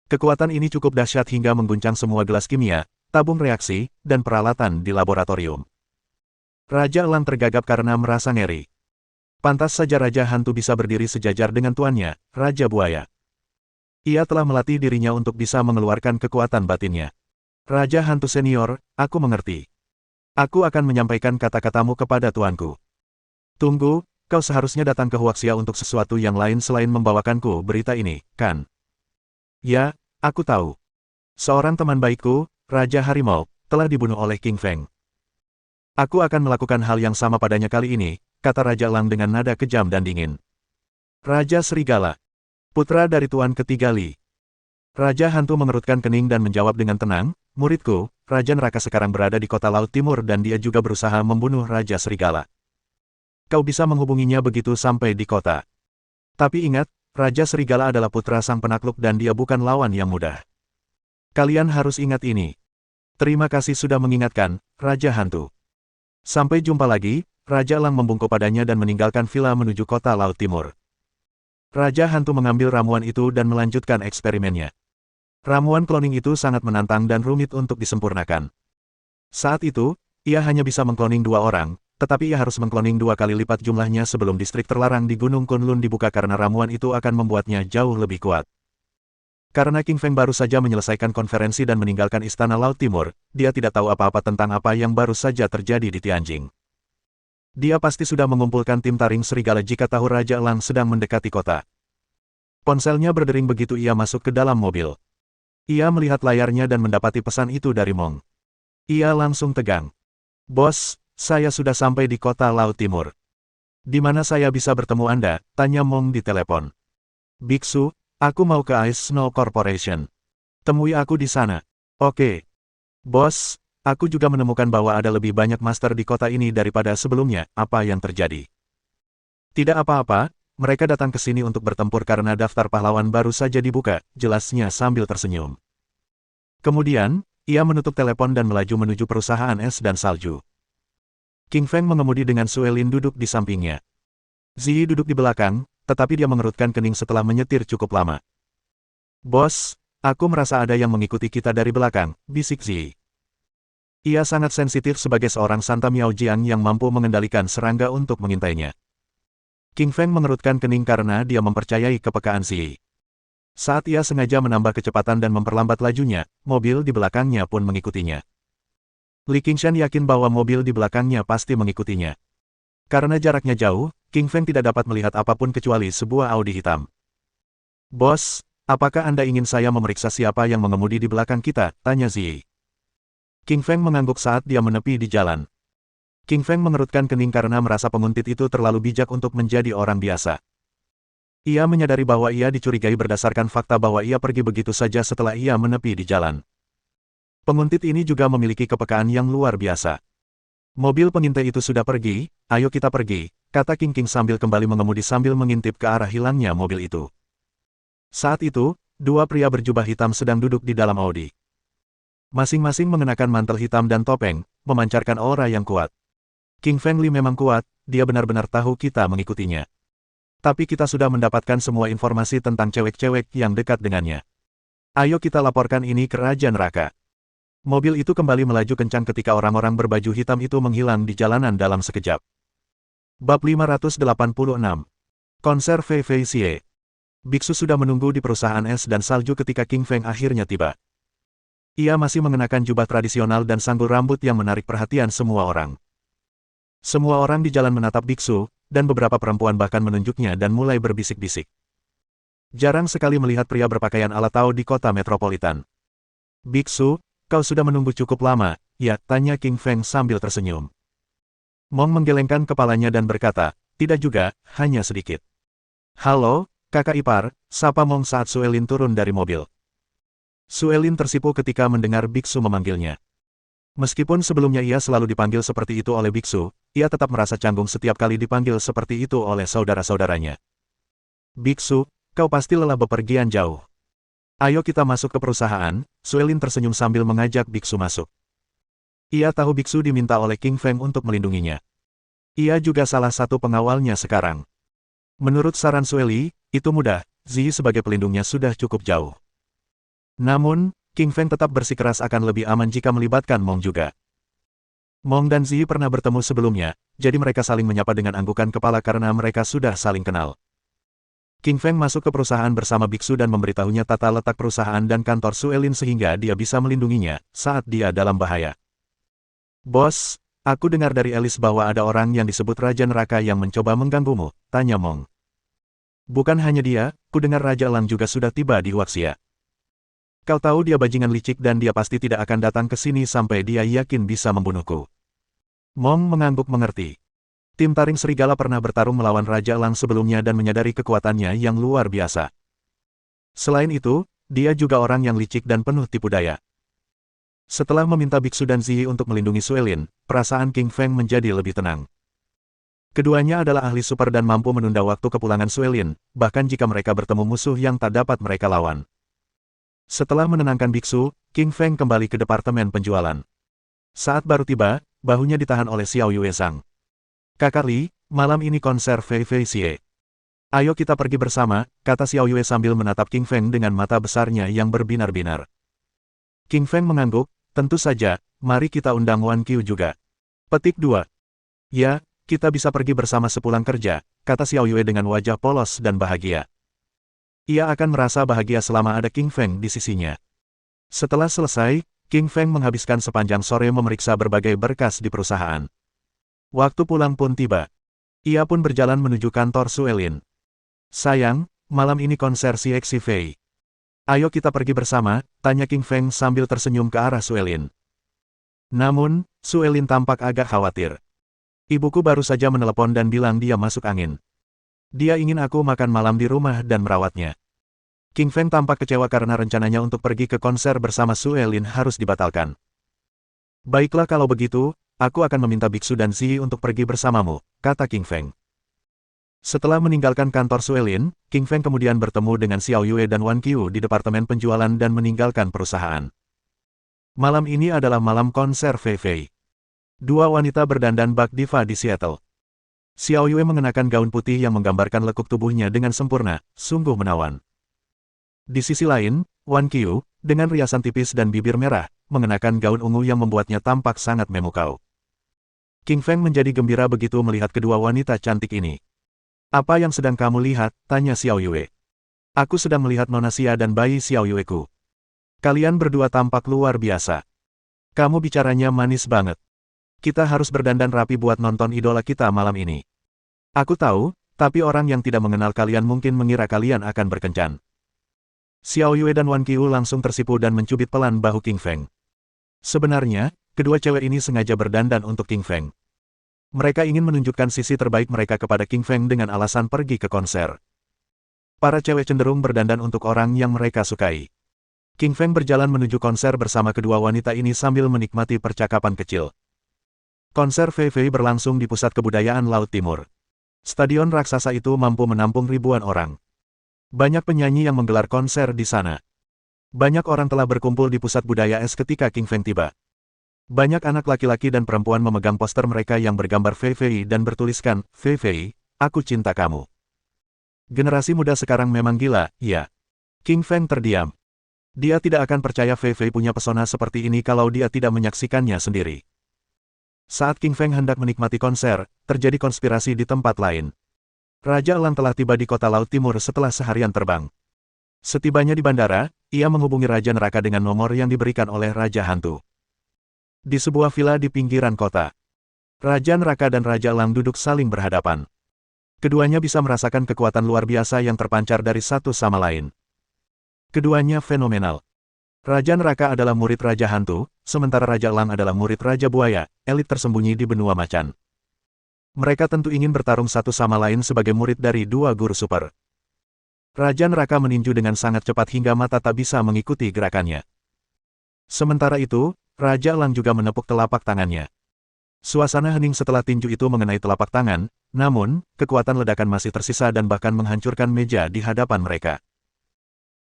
Kekuatan ini cukup dahsyat hingga mengguncang semua gelas kimia, tabung reaksi, dan peralatan di laboratorium. Raja Elang tergagap karena merasa ngeri. Pantas saja Raja Hantu bisa berdiri sejajar dengan tuannya, Raja Buaya. Ia telah melatih dirinya untuk bisa mengeluarkan kekuatan batinnya. Raja Hantu senior, aku mengerti. Aku akan menyampaikan kata-katamu kepada tuanku. Tunggu, kau seharusnya datang ke Huaxia untuk sesuatu yang lain selain membawakanku berita ini, kan? Ya, aku tahu. Seorang teman baikku, Raja Harimau, telah dibunuh oleh King Feng. Aku akan melakukan hal yang sama padanya kali ini, kata Raja Elang dengan nada kejam dan dingin. Raja Serigala, putra dari Tuan Ketiga Li. Raja Hantu mengerutkan kening dan menjawab dengan tenang, muridku, Raja Neraka sekarang berada di kota Laut Timur dan dia juga berusaha membunuh Raja Serigala. Kau bisa menghubunginya begitu sampai di kota. Tapi ingat, Raja Serigala adalah putra sang penakluk dan dia bukan lawan yang mudah. Kalian harus ingat ini. Terima kasih sudah mengingatkan, Raja Hantu. Sampai jumpa lagi, Raja Elang membungkuk padanya dan meninggalkan villa menuju kota Laut Timur. Raja Hantu mengambil ramuan itu dan melanjutkan eksperimennya. Ramuan cloning itu sangat menantang dan rumit untuk disempurnakan. Saat itu, ia hanya bisa mengkloning 2 orang, tetapi ia harus mengkloning 2 kali lipat jumlahnya sebelum distrik terlarang di Gunung Kunlun dibuka karena ramuan itu akan membuatnya jauh lebih kuat. Karena King Feng baru saja menyelesaikan konferensi dan meninggalkan Istana Laut Timur, dia tidak tahu apa-apa tentang apa yang baru saja terjadi di Tianjing. Dia pasti sudah mengumpulkan tim taring serigala jika tahu Raja Elang sedang mendekati kota. Ponselnya berdering begitu ia masuk ke dalam mobil. Ia melihat layarnya dan mendapati pesan itu dari Mong. Ia langsung tegang. Bos, saya sudah sampai di kota Laut Timur. Di mana saya bisa bertemu Anda? Tanya Mong di telepon. Biksu, aku mau ke Ice Snow Corporation. Temui aku di sana. Oke. Bos, aku juga menemukan bahwa ada lebih banyak master di kota ini daripada sebelumnya. Apa yang terjadi? Tidak apa-apa, mereka datang ke sini untuk bertempur karena daftar pahlawan baru saja dibuka, jelasnya sambil tersenyum. Kemudian, ia menutup telepon dan melaju menuju perusahaan es dan salju. King Feng mengemudi dengan Suelin duduk di sampingnya. Ziyi duduk di belakang, tetapi dia mengerutkan kening setelah menyetir cukup lama. Bos, aku merasa ada yang mengikuti kita dari belakang, bisik Ziyi. Ia sangat sensitif sebagai seorang Santa Miao Jiang yang mampu mengendalikan serangga untuk mengintainya. King Feng mengerutkan kening karena dia mempercayai kepekaan Ziyi. Saat ia sengaja menambah kecepatan dan memperlambat lajunya, mobil di belakangnya pun mengikutinya. Li Qingshan yakin bahwa mobil di belakangnya pasti mengikutinya. Karena jaraknya jauh, King Feng tidak dapat melihat apapun kecuali sebuah Audi hitam. Bos, apakah Anda ingin saya memeriksa siapa yang mengemudi di belakang kita? Tanya Ziyi. King Feng mengangguk saat dia menepi di jalan. King Feng mengerutkan kening karena merasa penguntit itu terlalu bijak untuk menjadi orang biasa. Ia menyadari bahwa ia dicurigai berdasarkan fakta bahwa ia pergi begitu saja setelah ia menepi di jalan. Penguntit ini juga memiliki kepekaan yang luar biasa. Mobil pengintai itu sudah pergi, ayo kita pergi, kata King King sambil kembali mengemudi sambil mengintip ke arah hilangnya mobil itu. Saat itu, 2 pria berjubah hitam sedang duduk di dalam Audi. Masing-masing mengenakan mantel hitam dan topeng, memancarkan aura yang kuat. King Feng Li memang kuat, dia benar-benar tahu kita mengikutinya. Tapi kita sudah mendapatkan semua informasi tentang cewek-cewek yang dekat dengannya. Ayo kita laporkan ini ke Raja Neraka. Mobil itu kembali melaju kencang ketika orang-orang berbaju hitam itu menghilang di jalanan dalam sekejap. Bab 586. Konser Fei. Biksu sudah menunggu di perusahaan es dan salju ketika King Feng akhirnya tiba. Ia masih mengenakan jubah tradisional dan sanggul rambut yang menarik perhatian semua orang. Semua orang di jalan menatap Biksu, dan beberapa perempuan bahkan menunjuknya dan mulai berbisik-bisik. Jarang sekali melihat pria berpakaian ala Tao di kota metropolitan. Biksu, kau sudah menunggu cukup lama, ya, tanya King Feng sambil tersenyum. Mong menggelengkan kepalanya dan berkata, tidak juga, hanya sedikit. Halo, kakak ipar, sapa Mong saat Suelin turun dari mobil. Suelin tersipu ketika mendengar Biksu memanggilnya. Meskipun sebelumnya ia selalu dipanggil seperti itu oleh Biksu, ia tetap merasa canggung setiap kali dipanggil seperti itu oleh saudara-saudaranya. Biksu, kau pasti lelah bepergian jauh. Ayo kita masuk ke perusahaan, Suelin tersenyum sambil mengajak Biksu masuk. Ia tahu Biksu diminta oleh King Feng untuk melindunginya. Ia juga salah satu pengawalnya sekarang. Menurut saran Sueli, itu mudah, Ziyi sebagai pelindungnya sudah cukup jauh. Namun, King Feng tetap bersikeras akan lebih aman jika melibatkan Mong juga. Mong dan Ziyi pernah bertemu sebelumnya, jadi mereka saling menyapa dengan anggukan kepala karena mereka sudah saling kenal. King Feng masuk ke perusahaan bersama Biksu dan memberitahunya tata letak perusahaan dan kantor Suelin sehingga dia bisa melindunginya saat dia dalam bahaya. Bos, aku dengar dari Alice bahwa ada orang yang disebut Raja Neraka yang mencoba mengganggumu, tanya Mong. Bukan hanya dia, ku dengar Raja Elang juga sudah tiba di Huaxia. Kau tahu dia bajingan licik dan dia pasti tidak akan datang ke sini sampai dia yakin bisa membunuhku. Mong mengangguk mengerti. Tim taring serigala pernah bertarung melawan Raja Elang sebelumnya dan menyadari kekuatannya yang luar biasa. Selain itu, dia juga orang yang licik dan penuh tipu daya. Setelah meminta Biksu dan Ziyi untuk melindungi Suelin, perasaan King Feng menjadi lebih tenang. Keduanya adalah ahli super dan mampu menunda waktu kepulangan Suelin, bahkan jika mereka bertemu musuh yang tak dapat mereka lawan. Setelah menenangkan biksu, King Feng kembali ke departemen penjualan. Saat baru tiba, bahunya ditahan oleh Xiao Yue Zhang. Kakak Li, malam ini konser Fei Fei Xie. Ayo kita pergi bersama, kata Xiao Yue sambil menatap King Feng dengan mata besarnya yang berbinar-binar. King Feng mengangguk, tentu saja, mari kita undang Wan Qiu juga. Petik 2. Ya, kita bisa pergi bersama sepulang kerja, kata Xiao Yue dengan wajah polos dan bahagia. Ia akan merasa bahagia selama ada King Feng di sisinya. Setelah selesai, King Feng menghabiskan sepanjang sore memeriksa berbagai berkas di perusahaan. Waktu pulang pun tiba. Ia pun berjalan menuju kantor Suelin. Sayang, malam ini konser si Xi Fei. Ayo kita pergi bersama, tanya King Feng sambil tersenyum ke arah Suelin. Namun, Suelin tampak agak khawatir. Ibuku baru saja menelepon dan bilang dia masuk angin. Dia ingin aku makan malam di rumah dan merawatnya. King Feng tampak kecewa karena rencananya untuk pergi ke konser bersama Suelin harus dibatalkan. Baiklah kalau begitu, aku akan meminta Biksu dan Ziyi untuk pergi bersamamu, kata King Feng. Setelah meninggalkan kantor Suelin, King Feng kemudian bertemu dengan Xiao Yue dan Wan Qiu di departemen penjualan dan meninggalkan perusahaan. Malam ini adalah malam konser Fei Fei. Dua wanita berdandan bak diva di Seattle. Xiao Yue mengenakan gaun putih yang menggambarkan lekuk tubuhnya dengan sempurna, sungguh menawan. Di sisi lain, Wan Qiu, dengan riasan tipis dan bibir merah, mengenakan gaun ungu yang membuatnya tampak sangat memukau. King Feng menjadi gembira begitu melihat kedua wanita cantik ini. Apa yang sedang kamu lihat? Tanya Xiao Yue. Aku sedang melihat Nona Xia dan bayi Xiao Yueku. Kalian berdua tampak luar biasa. Kamu bicaranya manis banget. Kita harus berdandan rapi buat nonton idola kita malam ini. Aku tahu, tapi orang yang tidak mengenal kalian mungkin mengira kalian akan berkencan. Xiao Yue dan Wan Qiu langsung tersipu dan mencubit pelan bahu King Feng. Sebenarnya, kedua cewek ini sengaja berdandan untuk King Feng. Mereka ingin menunjukkan sisi terbaik mereka kepada King Feng dengan alasan pergi ke konser. Para cewek cenderung berdandan untuk orang yang mereka sukai. King Feng berjalan menuju konser bersama kedua wanita ini sambil menikmati percakapan kecil. Konser Fei Fei berlangsung di Pusat Kebudayaan Laut Timur. Stadion raksasa itu mampu menampung ribuan orang. Banyak penyanyi yang menggelar konser di sana. Banyak orang telah berkumpul di Pusat Budaya Es ketika King Feng tiba. Banyak anak laki-laki dan perempuan memegang poster mereka yang bergambar Fei Fei dan bertuliskan, Fei Fei, aku cinta kamu. Generasi muda sekarang memang gila, ya. King Feng terdiam. Dia tidak akan percaya Fei Fei punya pesona seperti ini kalau dia tidak menyaksikannya sendiri. Saat King Feng hendak menikmati konser, terjadi konspirasi di tempat lain. Raja Elang telah tiba di kota Laut Timur setelah seharian terbang. Setibanya di bandara, ia menghubungi Raja Neraka dengan nomor yang diberikan oleh Raja Hantu. Di sebuah villa di pinggiran kota, Raja Neraka dan Raja Elang duduk saling berhadapan. Keduanya bisa merasakan kekuatan luar biasa yang terpancar dari satu sama lain. Keduanya fenomenal. Raja Neraka adalah murid Raja Hantu, sementara Raja Elang adalah murid Raja Buaya, elit tersembunyi di benua macan. Mereka tentu ingin bertarung satu sama lain sebagai murid dari dua guru super. Raja Neraka meninju dengan sangat cepat hingga mata tak bisa mengikuti gerakannya. Sementara itu, Raja Elang juga menepuk telapak tangannya. Suasana hening setelah tinju itu mengenai telapak tangan, namun, kekuatan ledakan masih tersisa dan bahkan menghancurkan meja di hadapan mereka.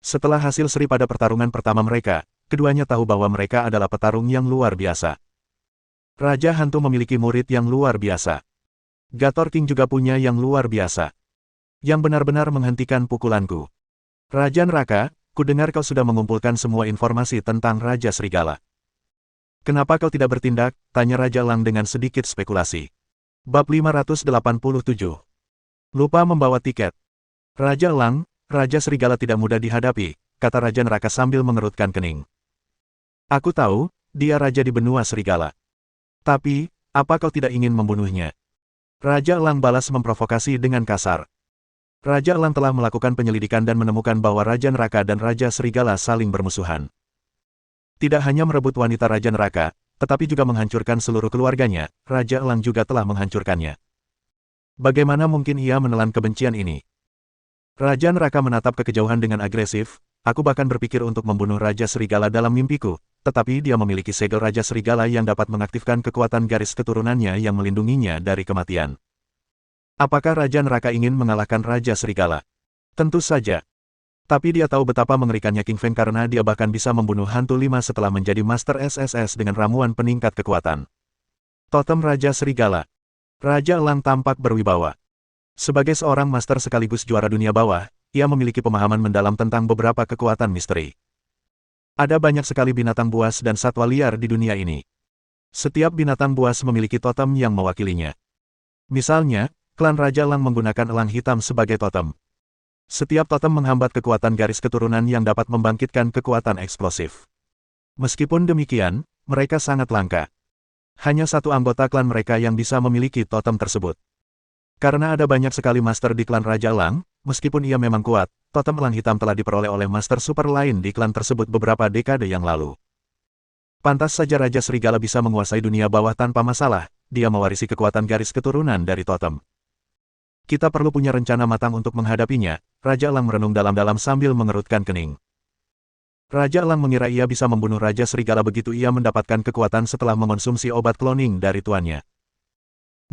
Setelah hasil seri pada pertarungan pertama mereka, keduanya tahu bahwa mereka adalah petarung yang luar biasa. Raja Hantu memiliki murid yang luar biasa. Gator King juga punya yang luar biasa. Yang benar-benar menghentikan pukulanku. Raja Neraka, kudengar kau sudah mengumpulkan semua informasi tentang Raja Serigala. Kenapa kau tidak bertindak? Tanya Raja Elang dengan sedikit spekulasi. Bab 587. Lupa membawa tiket. Raja Elang, Raja Serigala tidak mudah dihadapi, kata Raja Neraka sambil mengerutkan kening. Aku tahu, dia raja di benua serigala. Tapi, apa kau tidak ingin membunuhnya? Raja Elang balas memprovokasi dengan kasar. Raja Elang telah melakukan penyelidikan dan menemukan bahwa Raja Neraka dan Raja Serigala saling bermusuhan. Tidak hanya merebut wanita Raja Neraka, tetapi juga menghancurkan seluruh keluarganya, Raja Elang juga telah menghancurkannya. Bagaimana mungkin ia menelan kebencian ini? Raja Neraka menatap ke kejauhan dengan agresif, aku bahkan berpikir untuk membunuh Raja Serigala dalam mimpiku, tetapi dia memiliki segel Raja Serigala yang dapat mengaktifkan kekuatan garis keturunannya yang melindunginya dari kematian. Apakah Raja Neraka ingin mengalahkan Raja Serigala? Tentu saja. Tapi dia tahu betapa mengerikannya King Feng karena dia bahkan bisa membunuh hantu 5 setelah menjadi Master SSS dengan ramuan peningkat kekuatan. Totem Raja Serigala. Raja Elang tampak berwibawa. Sebagai seorang master sekaligus juara dunia bawah, ia memiliki pemahaman mendalam tentang beberapa kekuatan misteri. Ada banyak sekali binatang buas dan satwa liar di dunia ini. Setiap binatang buas memiliki totem yang mewakilinya. Misalnya, klan Raja Elang menggunakan elang hitam sebagai totem. Setiap totem menghambat kekuatan garis keturunan yang dapat membangkitkan kekuatan eksplosif. Meskipun demikian, mereka sangat langka. Hanya satu anggota klan mereka yang bisa memiliki totem tersebut. Karena ada banyak sekali master di klan Raja Elang, meskipun ia memang kuat, totem elang hitam telah diperoleh oleh master super lain di klan tersebut beberapa dekade yang lalu. Pantas saja Raja Serigala bisa menguasai dunia bawah tanpa masalah, dia mewarisi kekuatan garis keturunan dari totem. Kita perlu punya rencana matang untuk menghadapinya, Raja Elang merenung dalam-dalam sambil mengerutkan kening. Raja Elang mengira ia bisa membunuh Raja Serigala begitu ia mendapatkan kekuatan setelah mengonsumsi obat cloning dari tuannya.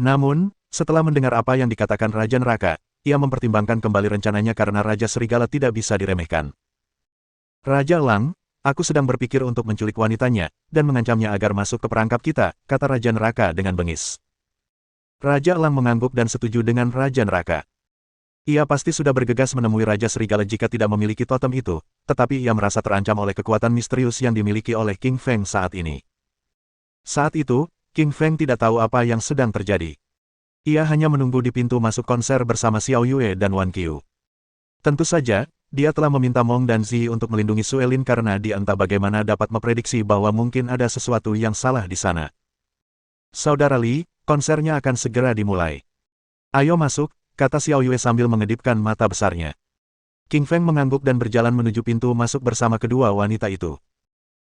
Namun, setelah mendengar apa yang dikatakan Raja Neraka, ia mempertimbangkan kembali rencananya karena Raja Serigala tidak bisa diremehkan. Raja Elang, aku sedang berpikir untuk menculik wanitanya, dan mengancamnya agar masuk ke perangkap kita, kata Raja Neraka dengan bengis. Raja Elang mengangguk dan setuju dengan Raja Neraka. Ia pasti sudah bergegas menemui Raja Serigala jika tidak memiliki totem itu, tetapi ia merasa terancam oleh kekuatan misterius yang dimiliki oleh King Feng saat ini. Saat itu, King Feng tidak tahu apa yang sedang terjadi. Ia hanya menunggu di pintu masuk konser bersama Xiao Yue dan Wan Qiu. Tentu saja, dia telah meminta Mong dan Zi untuk melindungi Suelin karena dia entah bagaimana dapat memprediksi bahwa mungkin ada sesuatu yang salah di sana. Saudara Li, konsernya akan segera dimulai. Ayo masuk, kata Xiao Yue sambil mengedipkan mata besarnya. King Feng mengangguk dan berjalan menuju pintu masuk bersama kedua wanita itu.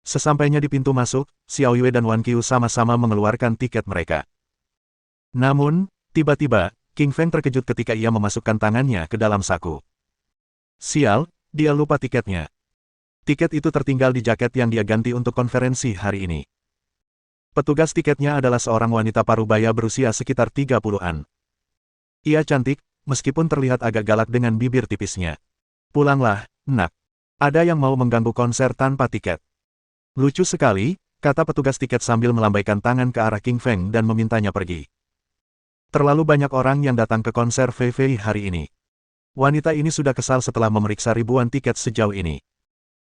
Sesampainya di pintu masuk, Xiao Yue dan Wan Qiu sama-sama mengeluarkan tiket mereka. Namun, tiba-tiba, King Feng terkejut ketika ia memasukkan tangannya ke dalam saku. Sial, dia lupa tiketnya. Tiket itu tertinggal di jaket yang dia ganti untuk konferensi hari ini. Petugas tiketnya adalah seorang wanita parubaya berusia sekitar 30-an. Ia cantik, meskipun terlihat agak galak dengan bibir tipisnya. Pulanglah, nak. Ada yang mau mengganggu konser tanpa tiket. Lucu sekali, kata petugas tiket sambil melambaikan tangan ke arah King Feng dan memintanya pergi. Terlalu banyak orang yang datang ke konser Fei Fei hari ini. Wanita ini sudah kesal setelah memeriksa ribuan tiket sejauh ini.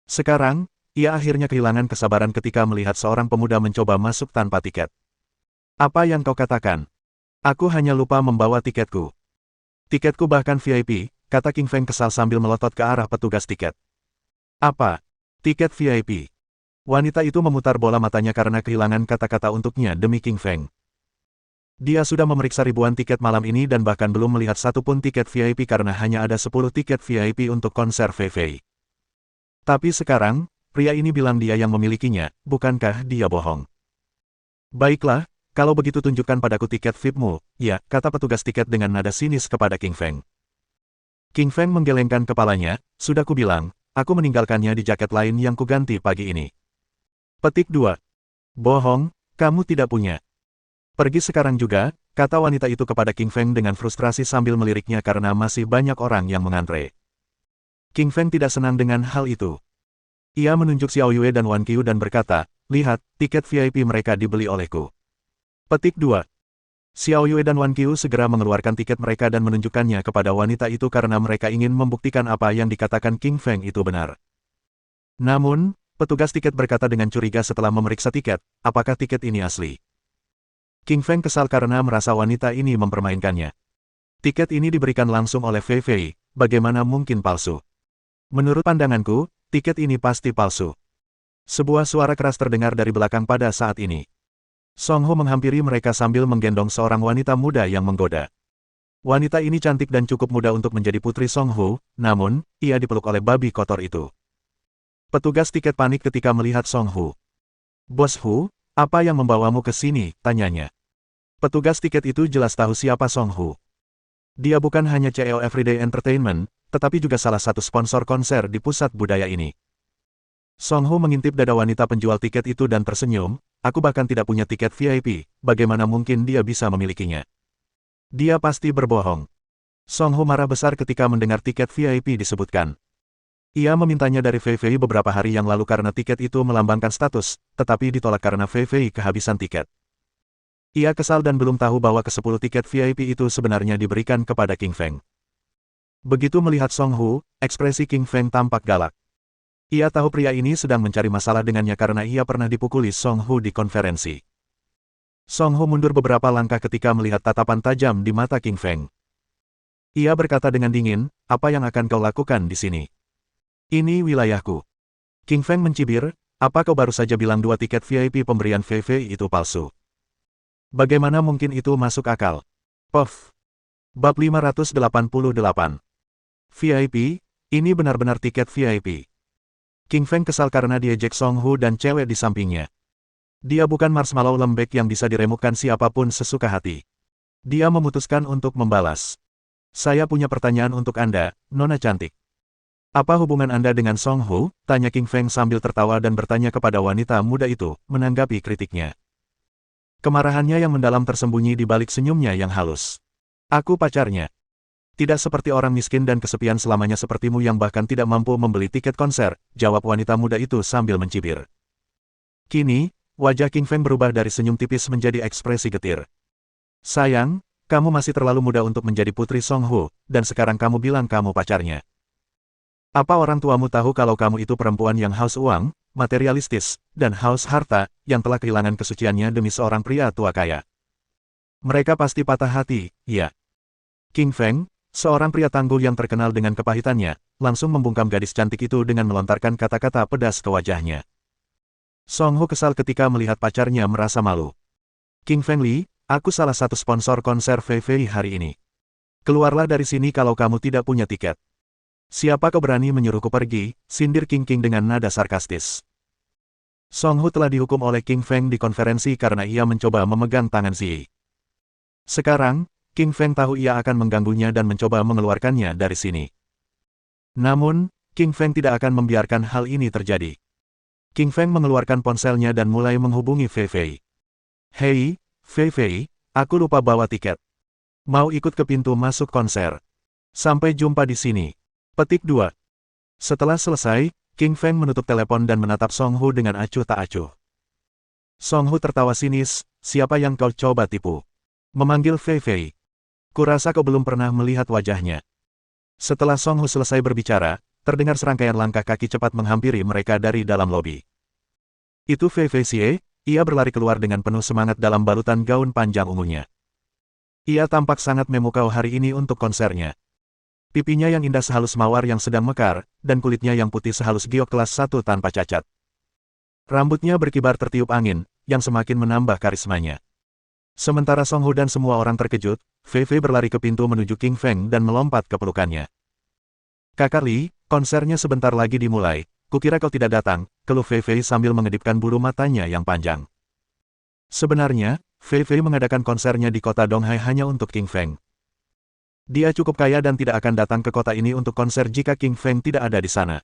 Sekarang, ia akhirnya kehilangan kesabaran ketika melihat seorang pemuda mencoba masuk tanpa tiket. Apa yang kau katakan? Aku hanya lupa membawa tiketku. Tiketku bahkan VIP, kata King Feng kesal sambil melotot ke arah petugas tiket. Apa? Tiket VIP? Wanita itu memutar bola matanya karena kehilangan kata-kata untuknya demi King Feng. Dia sudah memeriksa ribuan tiket malam ini dan bahkan belum melihat satupun tiket VIP karena hanya ada 10 tiket VIP untuk konser Fei Fei. Tapi sekarang, pria ini bilang dia yang memilikinya, bukankah dia bohong? Baiklah, kalau begitu tunjukkan padaku tiket VIP-mu, ya, kata petugas tiket dengan nada sinis kepada King Feng. King Feng menggelengkan kepalanya, sudah kubilang, aku meninggalkannya di jaket lain yang kuganti pagi ini. Petik 2. Bohong, kamu tidak punya. Pergi sekarang juga, kata wanita itu kepada King Feng dengan frustrasi sambil meliriknya karena masih banyak orang yang mengantre. King Feng tidak senang dengan hal itu. Ia menunjuk Xiao Yue dan Wan Qiu dan berkata, lihat, tiket VIP mereka dibeli olehku. Petik 2. Xiao Yue dan Wan Qiu segera mengeluarkan tiket mereka dan menunjukkannya kepada wanita itu karena mereka ingin membuktikan apa yang dikatakan King Feng itu benar. Namun, petugas tiket berkata dengan curiga setelah memeriksa tiket, apakah tiket ini asli? King Feng kesal karena merasa wanita ini mempermainkannya. Tiket ini diberikan langsung oleh Fei Fei, bagaimana mungkin palsu? Menurut pandanganku, tiket ini pasti palsu. Sebuah suara keras terdengar dari belakang pada saat ini. Song Ho menghampiri mereka sambil menggendong seorang wanita muda yang menggoda. Wanita ini cantik dan cukup muda untuk menjadi putri Song Ho, namun, ia dipeluk oleh babi kotor itu. Petugas tiket panik ketika melihat Song Ho. Bos Hu, apa yang membawamu ke sini? Tanyanya. Petugas tiket itu jelas tahu siapa Song Ho. Dia bukan hanya CEO Everyday Entertainment, tetapi juga salah satu sponsor konser di pusat budaya ini. Song Ho mengintip dada wanita penjual tiket itu dan tersenyum, aku bahkan tidak punya tiket VIP, bagaimana mungkin dia bisa memilikinya? Dia pasti berbohong. Song Hu marah besar ketika mendengar tiket VIP disebutkan. Ia memintanya dari Fei Fei beberapa hari yang lalu karena tiket itu melambangkan status, tetapi ditolak karena Fei Fei kehabisan tiket. Ia kesal dan belum tahu bahwa ke-10 tiket VIP itu sebenarnya diberikan kepada King Feng. Begitu melihat Song Hu, ekspresi King Feng tampak galak. Ia tahu pria ini sedang mencari masalah dengannya karena ia pernah dipukuli Song Hu di konferensi. Song Hu mundur beberapa langkah ketika melihat tatapan tajam di mata King Feng. Ia berkata dengan dingin, "Apa yang akan kau lakukan di sini? Ini wilayahku." King Feng mencibir, "Apa kau baru saja bilang 2 tiket VIP pemberian Fei Fei itu palsu? Bagaimana mungkin itu masuk akal?" Puff. Bab 588. VIP, ini benar-benar tiket VIP. King Feng kesal karena diejek Song Hu dan cewek di sampingnya. Dia bukan marshmallow lembek yang bisa diremukkan siapapun sesuka hati. Dia memutuskan untuk membalas. "Saya punya pertanyaan untuk Anda, Nona cantik. Apa hubungan Anda dengan Song Hu?" tanya King Feng sambil tertawa dan bertanya kepada wanita muda itu, menanggapi kritiknya. Kemarahannya yang mendalam tersembunyi di balik senyumnya yang halus. "Aku pacarnya. Tidak seperti orang miskin dan kesepian selamanya sepertimu yang bahkan tidak mampu membeli tiket konser," jawab wanita muda itu sambil mencibir. Kini, wajah King Feng berubah dari senyum tipis menjadi ekspresi getir. "Sayang, kamu masih terlalu muda untuk menjadi putri Song Hu, dan sekarang kamu bilang kamu pacarnya. Apa orang tuamu tahu kalau kamu itu perempuan yang haus uang, materialistis, dan haus harta, yang telah kehilangan kesuciannya demi seorang pria tua kaya? Mereka pasti patah hati, ya." King Feng, seorang pria tangguh yang terkenal dengan kepahitannya, langsung membungkam gadis cantik itu dengan melontarkan kata-kata pedas ke wajahnya. Song Hu kesal ketika melihat pacarnya merasa malu. "King Feng Li, aku salah satu sponsor konser Fei Fei hari ini. Keluarlah dari sini kalau kamu tidak punya tiket." "Siapa kau berani menyuruhku pergi?" sindir King King dengan nada sarkastis. Song Hu telah dihukum oleh King Feng di konferensi karena ia mencoba memegang tangan Ziyi. Sekarang, King Feng tahu ia akan mengganggunya dan mencoba mengeluarkannya dari sini. Namun, King Feng tidak akan membiarkan hal ini terjadi. King Feng mengeluarkan ponselnya dan mulai menghubungi Fei Fei. "Hei, Fei Fei, aku lupa bawa tiket. Mau ikut ke pintu masuk konser? Sampai jumpa di sini." Petik 2. Setelah selesai, King Feng menutup telepon dan menatap Song Hu dengan acuh tak acuh. Song Hu tertawa sinis, "Siapa yang kau coba tipu? Memanggil Fei Fei? Kurasa kau belum pernah melihat wajahnya." Setelah Song Hu selesai berbicara, terdengar serangkaian langkah kaki cepat menghampiri mereka dari dalam lobi. Itu Fei Fei Xie, ia berlari keluar dengan penuh semangat dalam balutan gaun panjang ungunya. Ia tampak sangat memukau hari ini untuk konsernya. Pipinya yang indah sehalus mawar yang sedang mekar, dan kulitnya yang putih sehalus giok kelas 1 tanpa cacat. Rambutnya berkibar tertiup angin, yang semakin menambah karismanya. Sementara Song Hu dan semua orang terkejut, Fei Fei berlari ke pintu menuju King Feng dan melompat ke pelukannya. "Kakak Li, konsernya sebentar lagi dimulai, kukira kau tidak datang," keluh Fei Fei sambil mengedipkan bulu matanya yang panjang. Sebenarnya, Fei Fei mengadakan konsernya di kota Donghai hanya untuk King Feng. Dia cukup kaya dan tidak akan datang ke kota ini untuk konser jika King Feng tidak ada di sana.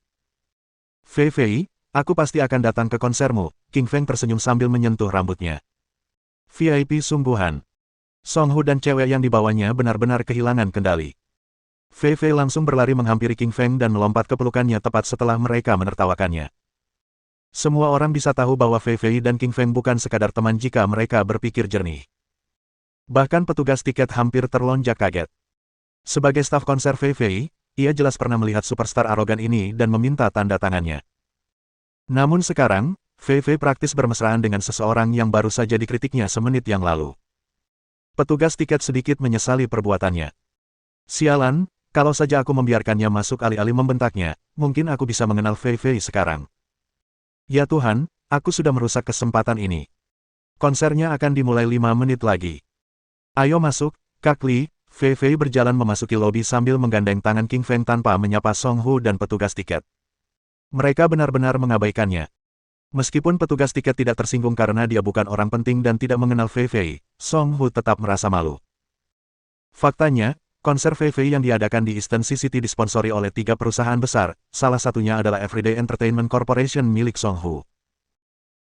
"Fei Fei, aku pasti akan datang ke konsermu," King Feng tersenyum sambil menyentuh rambutnya. VIP sungguhan. Song Hu dan cewek yang dibawanya benar-benar kehilangan kendali. Fei Fei langsung berlari menghampiri King Feng dan melompat ke pelukannya tepat setelah mereka menertawakannya. Semua orang bisa tahu bahwa Fei Fei dan King Feng bukan sekadar teman jika mereka berpikir jernih. Bahkan petugas tiket hampir terlonjak kaget. Sebagai staf konser Fei Fei, ia jelas pernah melihat superstar arogan ini dan meminta tanda tangannya. Namun sekarang, Fei Fei praktis bermesraan dengan seseorang yang baru saja dikritiknya semenit yang lalu. Petugas tiket sedikit menyesali perbuatannya. "Sialan, kalau saja aku membiarkannya masuk," alih-alih membentaknya, "mungkin aku bisa mengenal Fei Fei sekarang. Ya Tuhan, aku sudah merusak kesempatan ini. Konsernya akan dimulai 5 menit lagi. Ayo masuk, Kak Li." Fei Fei berjalan memasuki lobi sambil menggandeng tangan King Feng tanpa menyapa Song Hu dan petugas tiket. Mereka benar-benar mengabaikannya. Meskipun petugas tiket tidak tersinggung karena dia bukan orang penting dan tidak mengenal Fei Fei, Song Hu tetap merasa malu. Faktanya, konser Fei Fei yang diadakan di Eastern City disponsori oleh 3 perusahaan besar, salah satunya adalah Everyday Entertainment Corporation milik Song Hu.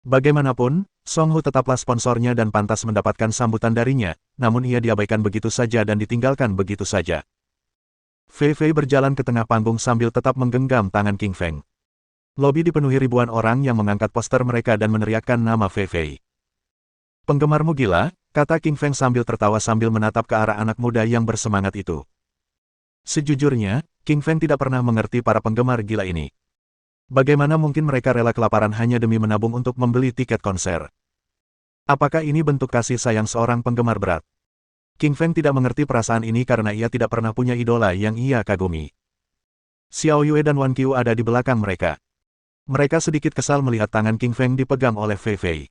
Bagaimanapun, Song Hu tetaplah sponsornya dan pantas mendapatkan sambutan darinya, namun ia diabaikan begitu saja dan ditinggalkan begitu saja. Fei Fei berjalan ke tengah panggung sambil tetap menggenggam tangan King Feng. Lobi dipenuhi ribuan orang yang mengangkat poster mereka dan meneriakkan nama Fei Fei. Penggemarmu gila, kata King Feng sambil tertawa sambil menatap ke arah anak muda yang bersemangat itu. Sejujurnya, King Feng tidak pernah mengerti para penggemar gila ini. Bagaimana mungkin mereka rela kelaparan hanya demi menabung untuk membeli tiket konser? Apakah ini bentuk kasih sayang seorang penggemar berat? King Feng tidak mengerti perasaan ini karena ia tidak pernah punya idola yang ia kagumi. Xiao Yue dan Wan Qiu ada di belakang mereka. Mereka sedikit kesal melihat tangan King Feng dipegang oleh Fei Fei.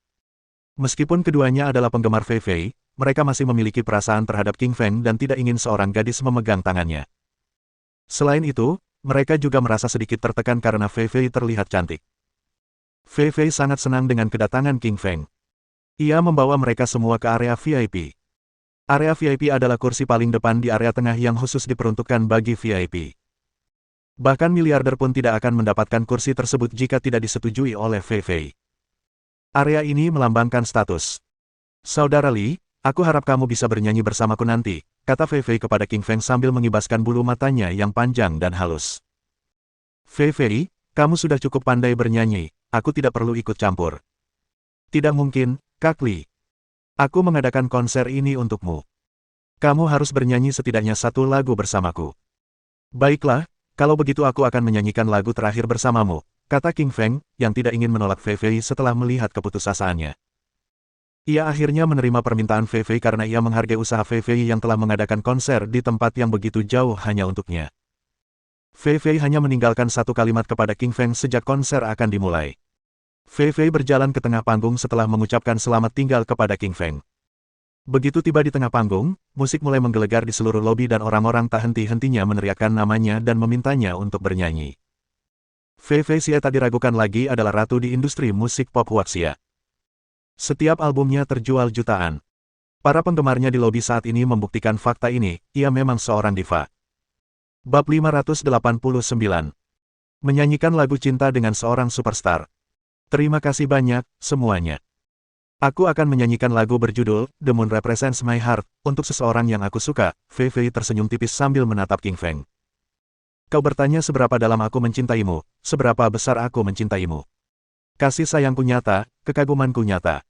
Meskipun keduanya adalah penggemar Fei Fei, mereka masih memiliki perasaan terhadap King Feng dan tidak ingin seorang gadis memegang tangannya. Selain itu, mereka juga merasa sedikit tertekan karena Fei Fei terlihat cantik. Fei Fei sangat senang dengan kedatangan King Feng. Ia membawa mereka semua ke area VIP. Area VIP adalah kursi paling depan di area tengah yang khusus diperuntukkan bagi VIP. Bahkan miliarder pun tidak akan mendapatkan kursi tersebut jika tidak disetujui oleh Fei Fei. Area ini melambangkan status. Saudara Li, aku harap kamu bisa bernyanyi bersamaku nanti, kata Fei Fei kepada King Feng sambil mengibaskan bulu matanya yang panjang dan halus. Fei Fei, kamu sudah cukup pandai bernyanyi, aku tidak perlu ikut campur. Tidak mungkin, Kak Li. Aku mengadakan konser ini untukmu. Kamu harus bernyanyi setidaknya satu lagu bersamaku. Baiklah, kalau begitu aku akan menyanyikan lagu terakhir bersamamu, kata King Feng, yang tidak ingin menolak Fei Fei setelah melihat keputusasaannya. Ia akhirnya menerima permintaan Fei Fei karena ia menghargai usaha Fei Fei yang telah mengadakan konser di tempat yang begitu jauh hanya untuknya. Fei Fei hanya meninggalkan satu kalimat kepada King Feng sejak konser akan dimulai. Fei Fei berjalan ke tengah panggung setelah mengucapkan selamat tinggal kepada King Feng. Begitu tiba di tengah panggung, musik mulai menggelegar di seluruh lobi dan orang-orang tak henti-hentinya meneriakkan namanya dan memintanya untuk bernyanyi. Fei Fei tak diragukan lagi adalah ratu di industri musik pop Huaxia. Setiap albumnya terjual jutaan. Para penggemarnya di lobi saat ini membuktikan fakta ini, ia memang seorang diva. Bab 589. Menyanyikan lagu cinta dengan seorang superstar. Terima kasih banyak, semuanya. Aku akan menyanyikan lagu berjudul, The Moon Represents My Heart, untuk seseorang yang aku suka. Fei Fei tersenyum tipis sambil menatap King Feng. Kau bertanya seberapa dalam aku mencintaimu, seberapa besar aku mencintaimu. Kasih sayangku nyata, kekagumanku nyata.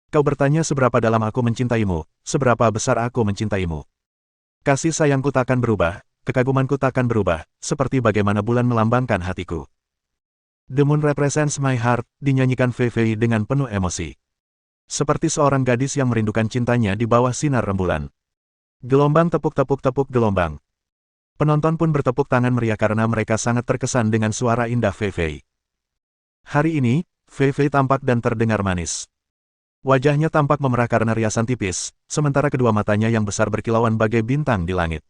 Kau bertanya seberapa dalam aku mencintaimu, seberapa besar aku mencintaimu. Kasih sayangku takkan berubah, kekagumanku takkan berubah, seperti bagaimana bulan melambangkan hatiku. The Moon Represents My Heart, dinyanyikan Fei Fei dengan penuh emosi. Seperti seorang gadis yang merindukan cintanya di bawah sinar rembulan. Gelombang tepuk-tepuk-tepuk gelombang. Penonton pun bertepuk tangan meriah karena mereka sangat terkesan dengan suara indah Fei Fei. Hari ini, Fei Fei tampak dan terdengar manis. Wajahnya tampak memerah karena riasan tipis, sementara kedua matanya yang besar berkilauan bagai bintang di langit.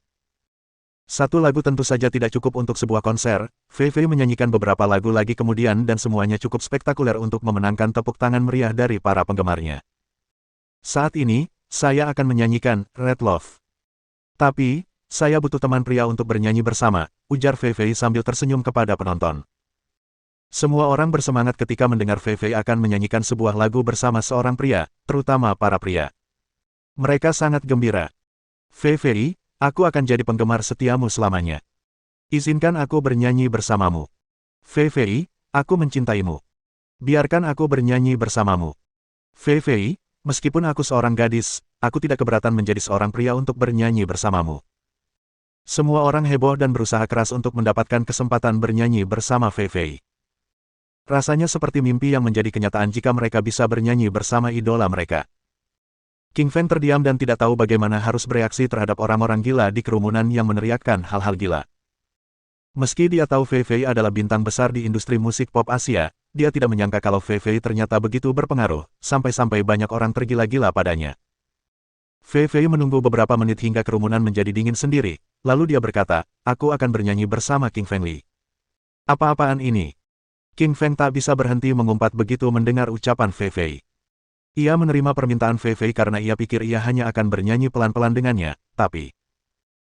Satu lagu tentu saja tidak cukup untuk sebuah konser, Fei Fei menyanyikan beberapa lagu lagi kemudian dan semuanya cukup spektakuler untuk memenangkan tepuk tangan meriah dari para penggemarnya. Saat ini, saya akan menyanyikan Red Love. Tapi, saya butuh teman pria untuk bernyanyi bersama, ujar Fei Fei sambil tersenyum kepada penonton. Semua orang bersemangat ketika mendengar Fei Fei akan menyanyikan sebuah lagu bersama seorang pria, terutama para pria. Mereka sangat gembira. Fei Fei, aku akan jadi penggemar setiamu selamanya. Izinkan aku bernyanyi bersamamu. Fei Fei, aku mencintaimu. Biarkan aku bernyanyi bersamamu. Fei Fei, meskipun aku seorang gadis, aku tidak keberatan menjadi seorang pria untuk bernyanyi bersamamu. Semua orang heboh dan berusaha keras untuk mendapatkan kesempatan bernyanyi bersama Fei Fei. Rasanya seperti mimpi yang menjadi kenyataan jika mereka bisa bernyanyi bersama idola mereka. King Feng terdiam dan tidak tahu bagaimana harus bereaksi terhadap orang-orang gila di kerumunan yang meneriakkan hal-hal gila. Meski dia tahu Fei Fei adalah bintang besar di industri musik pop Asia, dia tidak menyangka kalau Fei Fei ternyata begitu berpengaruh, sampai-sampai banyak orang tergila-gila padanya. Fei Fei menunggu beberapa menit hingga kerumunan menjadi dingin sendiri, lalu dia berkata, aku akan bernyanyi bersama King Feng Li. Apa-apaan ini? King Feng tak bisa berhenti mengumpat begitu mendengar ucapan Fei Fei. Ia menerima permintaan Fei Fei karena ia pikir ia hanya akan bernyanyi pelan-pelan dengannya, tapi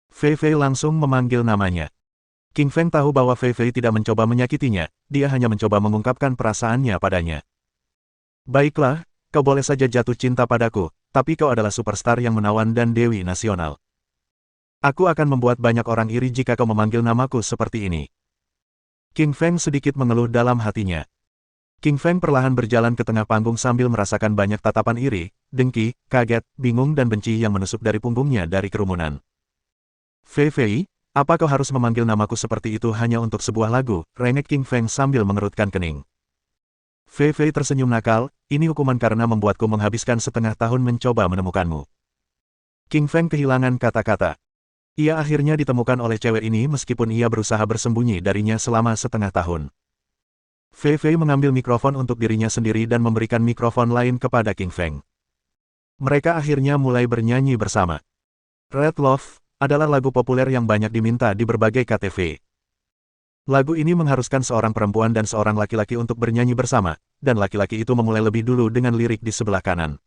Fei Fei langsung memanggil namanya. King Feng tahu bahwa Fei Fei tidak mencoba menyakitinya, dia hanya mencoba mengungkapkan perasaannya padanya. Baiklah, kau boleh saja jatuh cinta padaku, tapi kau adalah superstar yang menawan dan dewi nasional. Aku akan membuat banyak orang iri jika kau memanggil namaku seperti ini. King Feng sedikit mengeluh dalam hatinya. King Feng perlahan berjalan ke tengah panggung sambil merasakan banyak tatapan iri, dengki, kaget, bingung dan benci yang menusuk dari punggungnya dari kerumunan. Fei Fei, apa kau harus memanggil namaku seperti itu hanya untuk sebuah lagu? Rengek King Feng sambil mengerutkan kening. Fei Fei tersenyum nakal, ini hukuman karena membuatku menghabiskan setengah tahun mencoba menemukanmu. King Feng kehilangan kata-kata. Ia akhirnya ditemukan oleh cewek ini meskipun ia berusaha bersembunyi darinya selama setengah tahun. Fei Fei mengambil mikrofon untuk dirinya sendiri dan memberikan mikrofon lain kepada King Feng. Mereka akhirnya mulai bernyanyi bersama. Red Love adalah lagu populer yang banyak diminta di berbagai KTV. Lagu ini mengharuskan seorang perempuan dan seorang laki-laki untuk bernyanyi bersama, dan laki-laki itu memulai lebih dulu dengan lirik di sebelah kanan.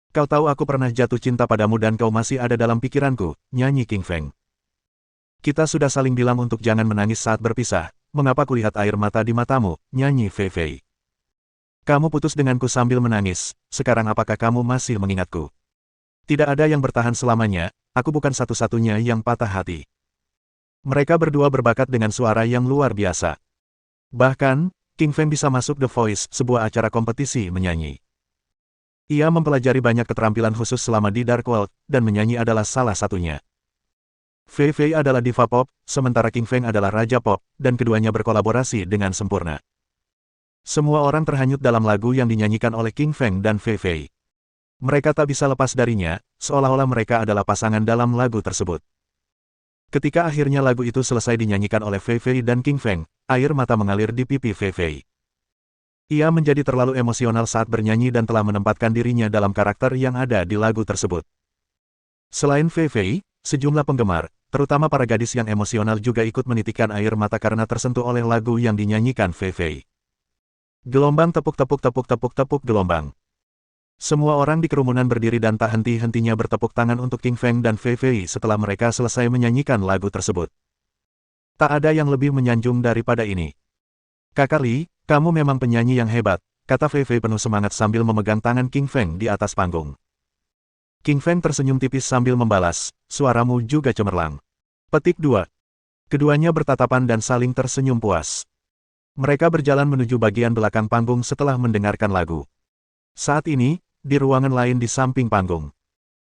Kau tahu aku pernah jatuh cinta padamu dan kau masih ada dalam pikiranku, nyanyi King Feng. Kita sudah saling bilang untuk jangan menangis saat berpisah, mengapa kulihat air mata di matamu, nyanyi Fei Fei. Kamu putus denganku sambil menangis, sekarang apakah kamu masih mengingatku? Tidak ada yang bertahan selamanya, aku bukan satu-satunya yang patah hati. Mereka berdua berbakat dengan suara yang luar biasa. Bahkan, King Feng bisa masuk The Voice, sebuah acara kompetisi menyanyi. Ia mempelajari banyak keterampilan khusus selama di Dark World, dan menyanyi adalah salah satunya. Fei Fei adalah diva pop, sementara King Feng adalah raja pop, dan keduanya berkolaborasi dengan sempurna. Semua orang terhanyut dalam lagu yang dinyanyikan oleh King Feng dan Fei Fei. Mereka tak bisa lepas darinya, seolah-olah mereka adalah pasangan dalam lagu tersebut. Ketika akhirnya lagu itu selesai dinyanyikan oleh Fei Fei dan King Feng, air mata mengalir di pipi Fei Fei. Ia menjadi terlalu emosional saat bernyanyi dan telah menempatkan dirinya dalam karakter yang ada di lagu tersebut. Selain Fei Fei, sejumlah penggemar, terutama para gadis yang emosional juga ikut menitikkan air mata karena tersentuh oleh lagu yang dinyanyikan Fei Fei. Gelombang tepuk-tepuk-tepuk-tepuk-tepuk gelombang. Semua orang di kerumunan berdiri dan tak henti-hentinya bertepuk tangan untuk King Feng dan Fei Fei setelah mereka selesai menyanyikan lagu tersebut. Tak ada yang lebih menyanjung daripada ini. Kakak Li, kamu memang penyanyi yang hebat, kata Fei Fei penuh semangat sambil memegang tangan King Feng di atas panggung. King Feng tersenyum tipis sambil membalas, suaramu juga cemerlang. Petik 2. Keduanya bertatapan dan saling tersenyum puas. Mereka berjalan menuju bagian belakang panggung setelah mendengarkan lagu. Saat ini, di ruangan lain di samping panggung,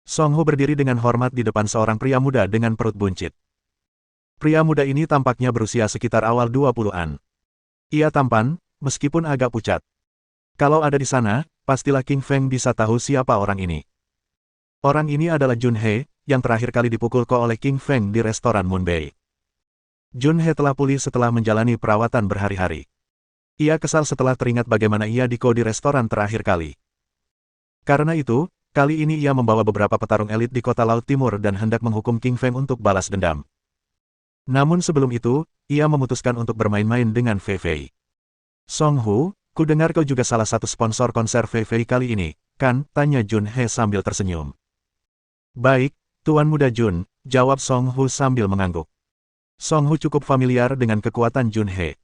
Song Hu berdiri dengan hormat di depan seorang pria muda dengan perut buncit. Pria muda ini tampaknya berusia sekitar awal 20-an. Ia tampan, meskipun agak pucat. Kalau ada di sana, pastilah King Feng bisa tahu siapa orang ini. Orang ini adalah Jun He, yang terakhir kali dipukul oleh King Feng di restoran Moonbay. Jun He telah pulih setelah menjalani perawatan berhari-hari. Ia kesal setelah teringat bagaimana ia di restoran terakhir kali. Karena itu, kali ini ia membawa beberapa petarung elit di kota Laut Timur dan hendak menghukum King Feng untuk balas dendam. Namun sebelum itu, ia memutuskan untuk bermain-main dengan Fei Fei. Song Hu, ku dengar kau juga salah satu sponsor konser Fei Fei kali ini, kan? Tanya Jun He sambil tersenyum. Baik, Tuan Muda Jun, jawab Song Hu sambil mengangguk. Song Hu cukup familiar dengan kekuatan Jun He.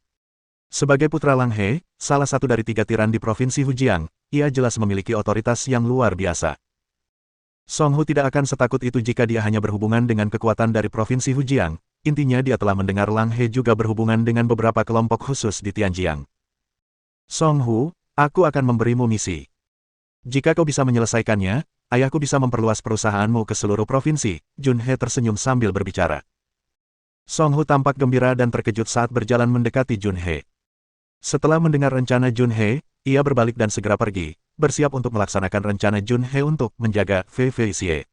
Sebagai putra Lang He, salah satu dari 3 tiran di Provinsi Fujian, ia jelas memiliki otoritas yang luar biasa. Song Hu tidak akan setakut itu jika dia hanya berhubungan dengan kekuatan dari Provinsi Fujian, intinya dia telah mendengar Lang He juga berhubungan dengan beberapa kelompok khusus di Tianjiang. Song Hu, aku akan memberimu misi. Jika kau bisa menyelesaikannya, ayahku bisa memperluas perusahaanmu ke seluruh provinsi, Jun He tersenyum sambil berbicara. Song Hu tampak gembira dan terkejut saat berjalan mendekati Jun He. Setelah mendengar rencana Jun He, ia berbalik dan segera pergi, bersiap untuk melaksanakan rencana Jun He untuk menjaga Fei Fei Xie.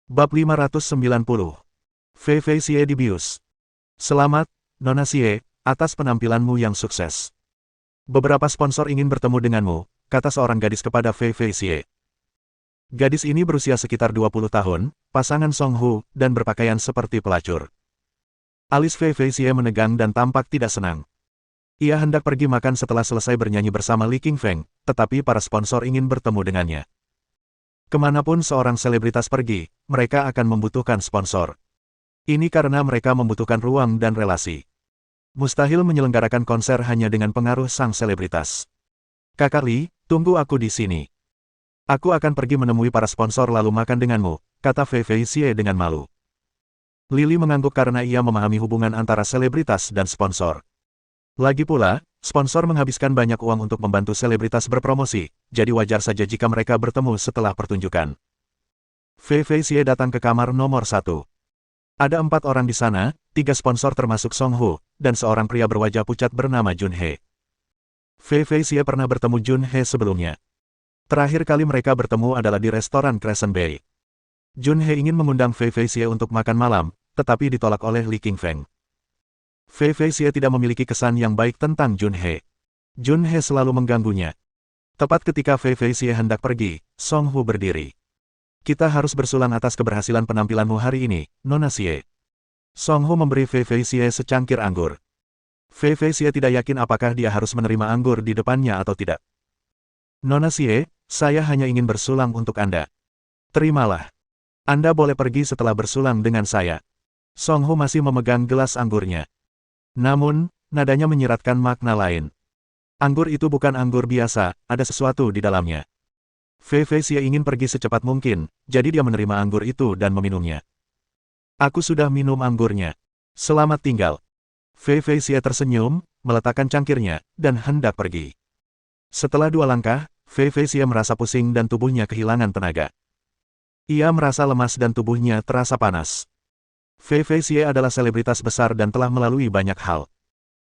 Bab 590. Fei Fei Xie dibius. Selamat, Nona Xie, atas penampilanmu yang sukses. Beberapa sponsor ingin bertemu denganmu, kata seorang gadis kepada Fei Fei Xie. Gadis ini berusia sekitar 20 tahun, pasangan Song Hu, dan berpakaian seperti pelacur. Alis Fei Fei Xie menegang dan tampak tidak senang. Ia hendak pergi makan setelah selesai bernyanyi bersama Li King Feng, tetapi para sponsor ingin bertemu dengannya. Kemanapun seorang selebritas pergi, mereka akan membutuhkan sponsor. Ini karena mereka membutuhkan ruang dan relasi. Mustahil menyelenggarakan konser hanya dengan pengaruh sang selebritas. Kakak Li, Tunggu aku di sini. Aku akan pergi menemui para sponsor lalu makan denganmu, kata Fei Fei Xie dengan malu. Lily mengangguk karena ia memahami hubungan antara selebritas dan sponsor. Lagi pula, sponsor menghabiskan banyak uang untuk membantu selebritas berpromosi, jadi wajar saja jika mereka bertemu setelah pertunjukan. Fei Fei Xie datang ke kamar nomor 1. Ada 4 orang di sana, 3 sponsor termasuk Song Hu, dan seorang pria berwajah pucat bernama Jun He. Fei Fei Xie pernah bertemu Jun He sebelumnya. Terakhir kali mereka bertemu adalah di restoran Crescent Bay. Jun He ingin mengundang Fei Fei Xie untuk makan malam, tetapi ditolak oleh Li Qingfeng. Fei Fei Xie tidak memiliki kesan yang baik tentang Jun He. Jun He selalu mengganggunya. Tepat ketika Fei Fei Xie hendak pergi, Song Hu berdiri. Kita harus bersulang atas keberhasilan penampilanmu hari ini, Nona Xie. Song Hu memberi Fei Fei Xie secangkir anggur. Fei Fei Xie tidak yakin apakah dia harus menerima anggur di depannya atau tidak. Nona Xie, saya hanya ingin bersulang untuk Anda. Terimalah. Anda boleh pergi setelah bersulang dengan saya. Song Hu masih memegang gelas anggurnya. Namun, nadanya menyiratkan makna lain. Anggur itu bukan anggur biasa, ada sesuatu di dalamnya. Fei Fei Xie ingin pergi secepat mungkin, jadi dia menerima anggur itu dan meminumnya. Aku sudah minum anggurnya. Selamat tinggal. Fei Fei Xie tersenyum, meletakkan cangkirnya, dan hendak pergi. Setelah 2 langkah, Fei Fei Xie merasa pusing dan tubuhnya kehilangan tenaga. Ia merasa lemas dan tubuhnya terasa panas. Fei Fei Xie adalah selebritas besar dan telah melalui banyak hal.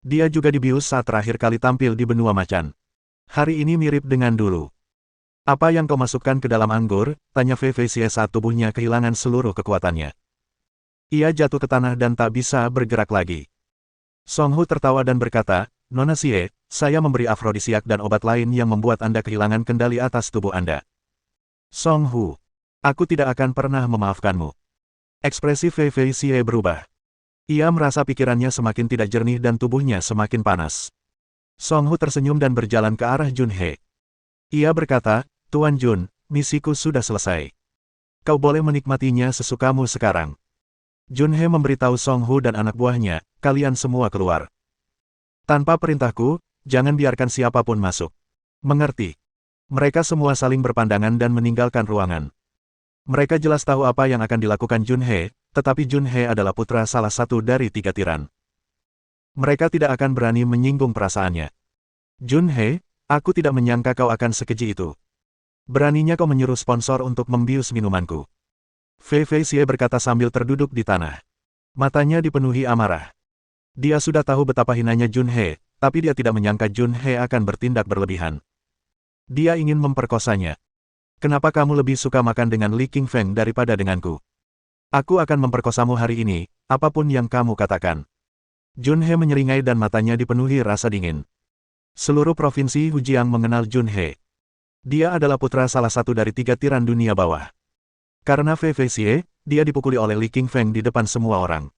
Dia juga dibius saat terakhir kali tampil di benua macan. Hari ini mirip dengan dulu. Apa yang kau masukkan ke dalam anggur? Tanya Fei Fei Xie saat tubuhnya kehilangan seluruh kekuatannya. Ia jatuh ke tanah dan tak bisa bergerak lagi. Song Hu tertawa dan berkata, Nona Xie, saya memberi afrodisiak dan obat lain yang membuat Anda kehilangan kendali atas tubuh Anda. Song Hu, aku tidak akan pernah memaafkanmu. Ekspresi Fei Fei Xie berubah. Ia merasa pikirannya semakin tidak jernih dan tubuhnya semakin panas. Song Hu tersenyum dan berjalan ke arah Jun He. Ia berkata, Tuan Jun, misiku sudah selesai. Kau boleh menikmatinya sesukamu sekarang. Jun He memberitahu Song Hu dan anak buahnya, kalian semua keluar. Tanpa perintahku, jangan biarkan siapapun masuk. Mengerti? Mereka semua saling berpandangan dan meninggalkan ruangan. Mereka jelas tahu apa yang akan dilakukan Jun He, tetapi Jun He adalah putra salah satu dari 3 tiran. Mereka tidak akan berani menyinggung perasaannya. Jun He, aku tidak menyangka kau akan sekeji itu. Beraninya kau menyuruh sponsor untuk membius minumanku. Fei Fei Xie berkata sambil terduduk di tanah. Matanya dipenuhi amarah. Dia sudah tahu betapa hinanya Jun He, tapi dia tidak menyangka Jun He akan bertindak berlebihan. Dia ingin memperkosanya. Kenapa kamu lebih suka makan dengan Li Qingfeng daripada denganku? Aku akan memperkosamu hari ini, apapun yang kamu katakan. Jun He menyeringai dan matanya dipenuhi rasa dingin. Seluruh provinsi Hujiang mengenal Jun He. Dia adalah putra salah satu dari 3 tiran dunia bawah. Karena Fei Fei Xie, dia dipukuli oleh Li Qingfeng di depan semua orang.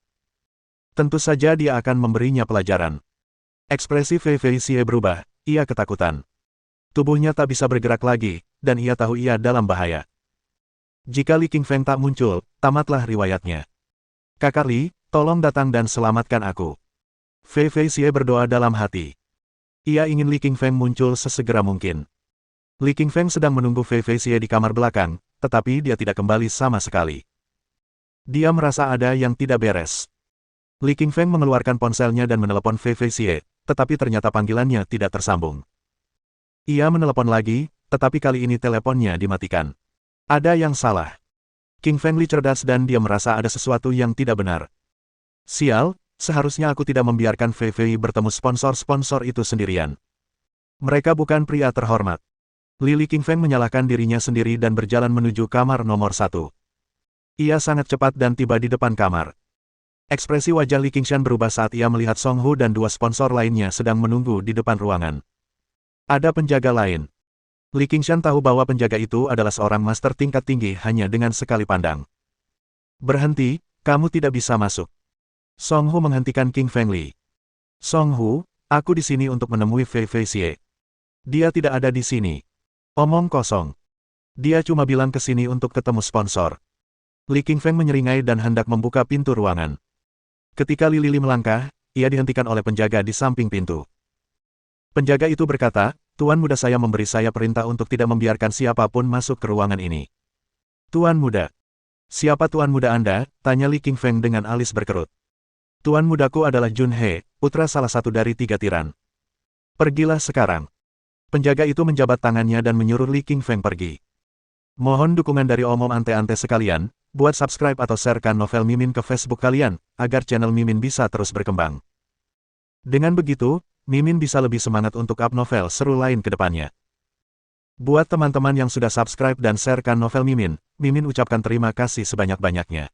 Tentu saja dia akan memberinya pelajaran. Ekspresi Fei Fei Xie berubah, ia ketakutan. Tubuhnya tak bisa bergerak lagi, dan ia tahu ia dalam bahaya. Jika Li Qingfeng tak muncul, tamatlah riwayatnya. Kakak Li, tolong datang dan selamatkan aku. Fei Fei Xie berdoa dalam hati. Ia ingin Li Qingfeng muncul sesegera mungkin. Li Qingfeng sedang menunggu Fei Fei Xie di kamar belakang, tetapi dia tidak kembali sama sekali. Dia merasa ada yang tidak beres. Li Qingfeng mengeluarkan ponselnya dan menelepon Fei Fei Xie, tetapi ternyata panggilannya tidak tersambung. Ia menelepon lagi, tetapi kali ini teleponnya dimatikan. Ada yang salah. Qingfeng Li cerdas dan dia merasa ada sesuatu yang tidak benar. Sial, seharusnya aku tidak membiarkan Fei Fei bertemu sponsor-sponsor itu sendirian. Mereka bukan pria terhormat. Li Qingfeng menyalahkan dirinya sendiri dan berjalan menuju kamar nomor 1. Ia sangat cepat dan tiba di depan kamar. Ekspresi wajah Li Qingshan berubah saat ia melihat Song Hu dan 2 sponsor lainnya sedang menunggu di depan ruangan. Ada penjaga lain. Li Qingshan tahu bahwa penjaga itu adalah seorang master tingkat tinggi hanya dengan sekali pandang. Berhenti, kamu tidak bisa masuk. Song Hu menghentikan Qingfeng Li. Song Hu, aku di sini untuk menemui Fei Fei Xie. Dia tidak ada di sini. Omong kosong. Dia cuma bilang ke sini untuk ketemu sponsor. Li Qingfeng menyeringai dan hendak membuka pintu ruangan. Ketika Li melangkah, ia dihentikan oleh penjaga di samping pintu. Penjaga itu berkata, Tuan muda saya memberi saya perintah untuk tidak membiarkan siapapun masuk ke ruangan ini. Tuan muda. Siapa tuan muda Anda? Tanya Li Qingfeng dengan alis berkerut. Tuan mudaku adalah Jun He, putra salah satu dari 3 tiran. Pergilah sekarang. Penjaga itu menjabat tangannya dan menyuruh Li Qingfeng pergi. Mohon dukungan dari omom ante-ante sekalian, buat subscribe atau sharekan novel Mimin ke Facebook kalian, agar channel Mimin bisa terus berkembang. Dengan begitu, Mimin bisa lebih semangat untuk up novel seru lain ke depannya. Buat teman-teman yang sudah subscribe dan sharekan novel Mimin, Mimin ucapkan terima kasih sebanyak-banyaknya.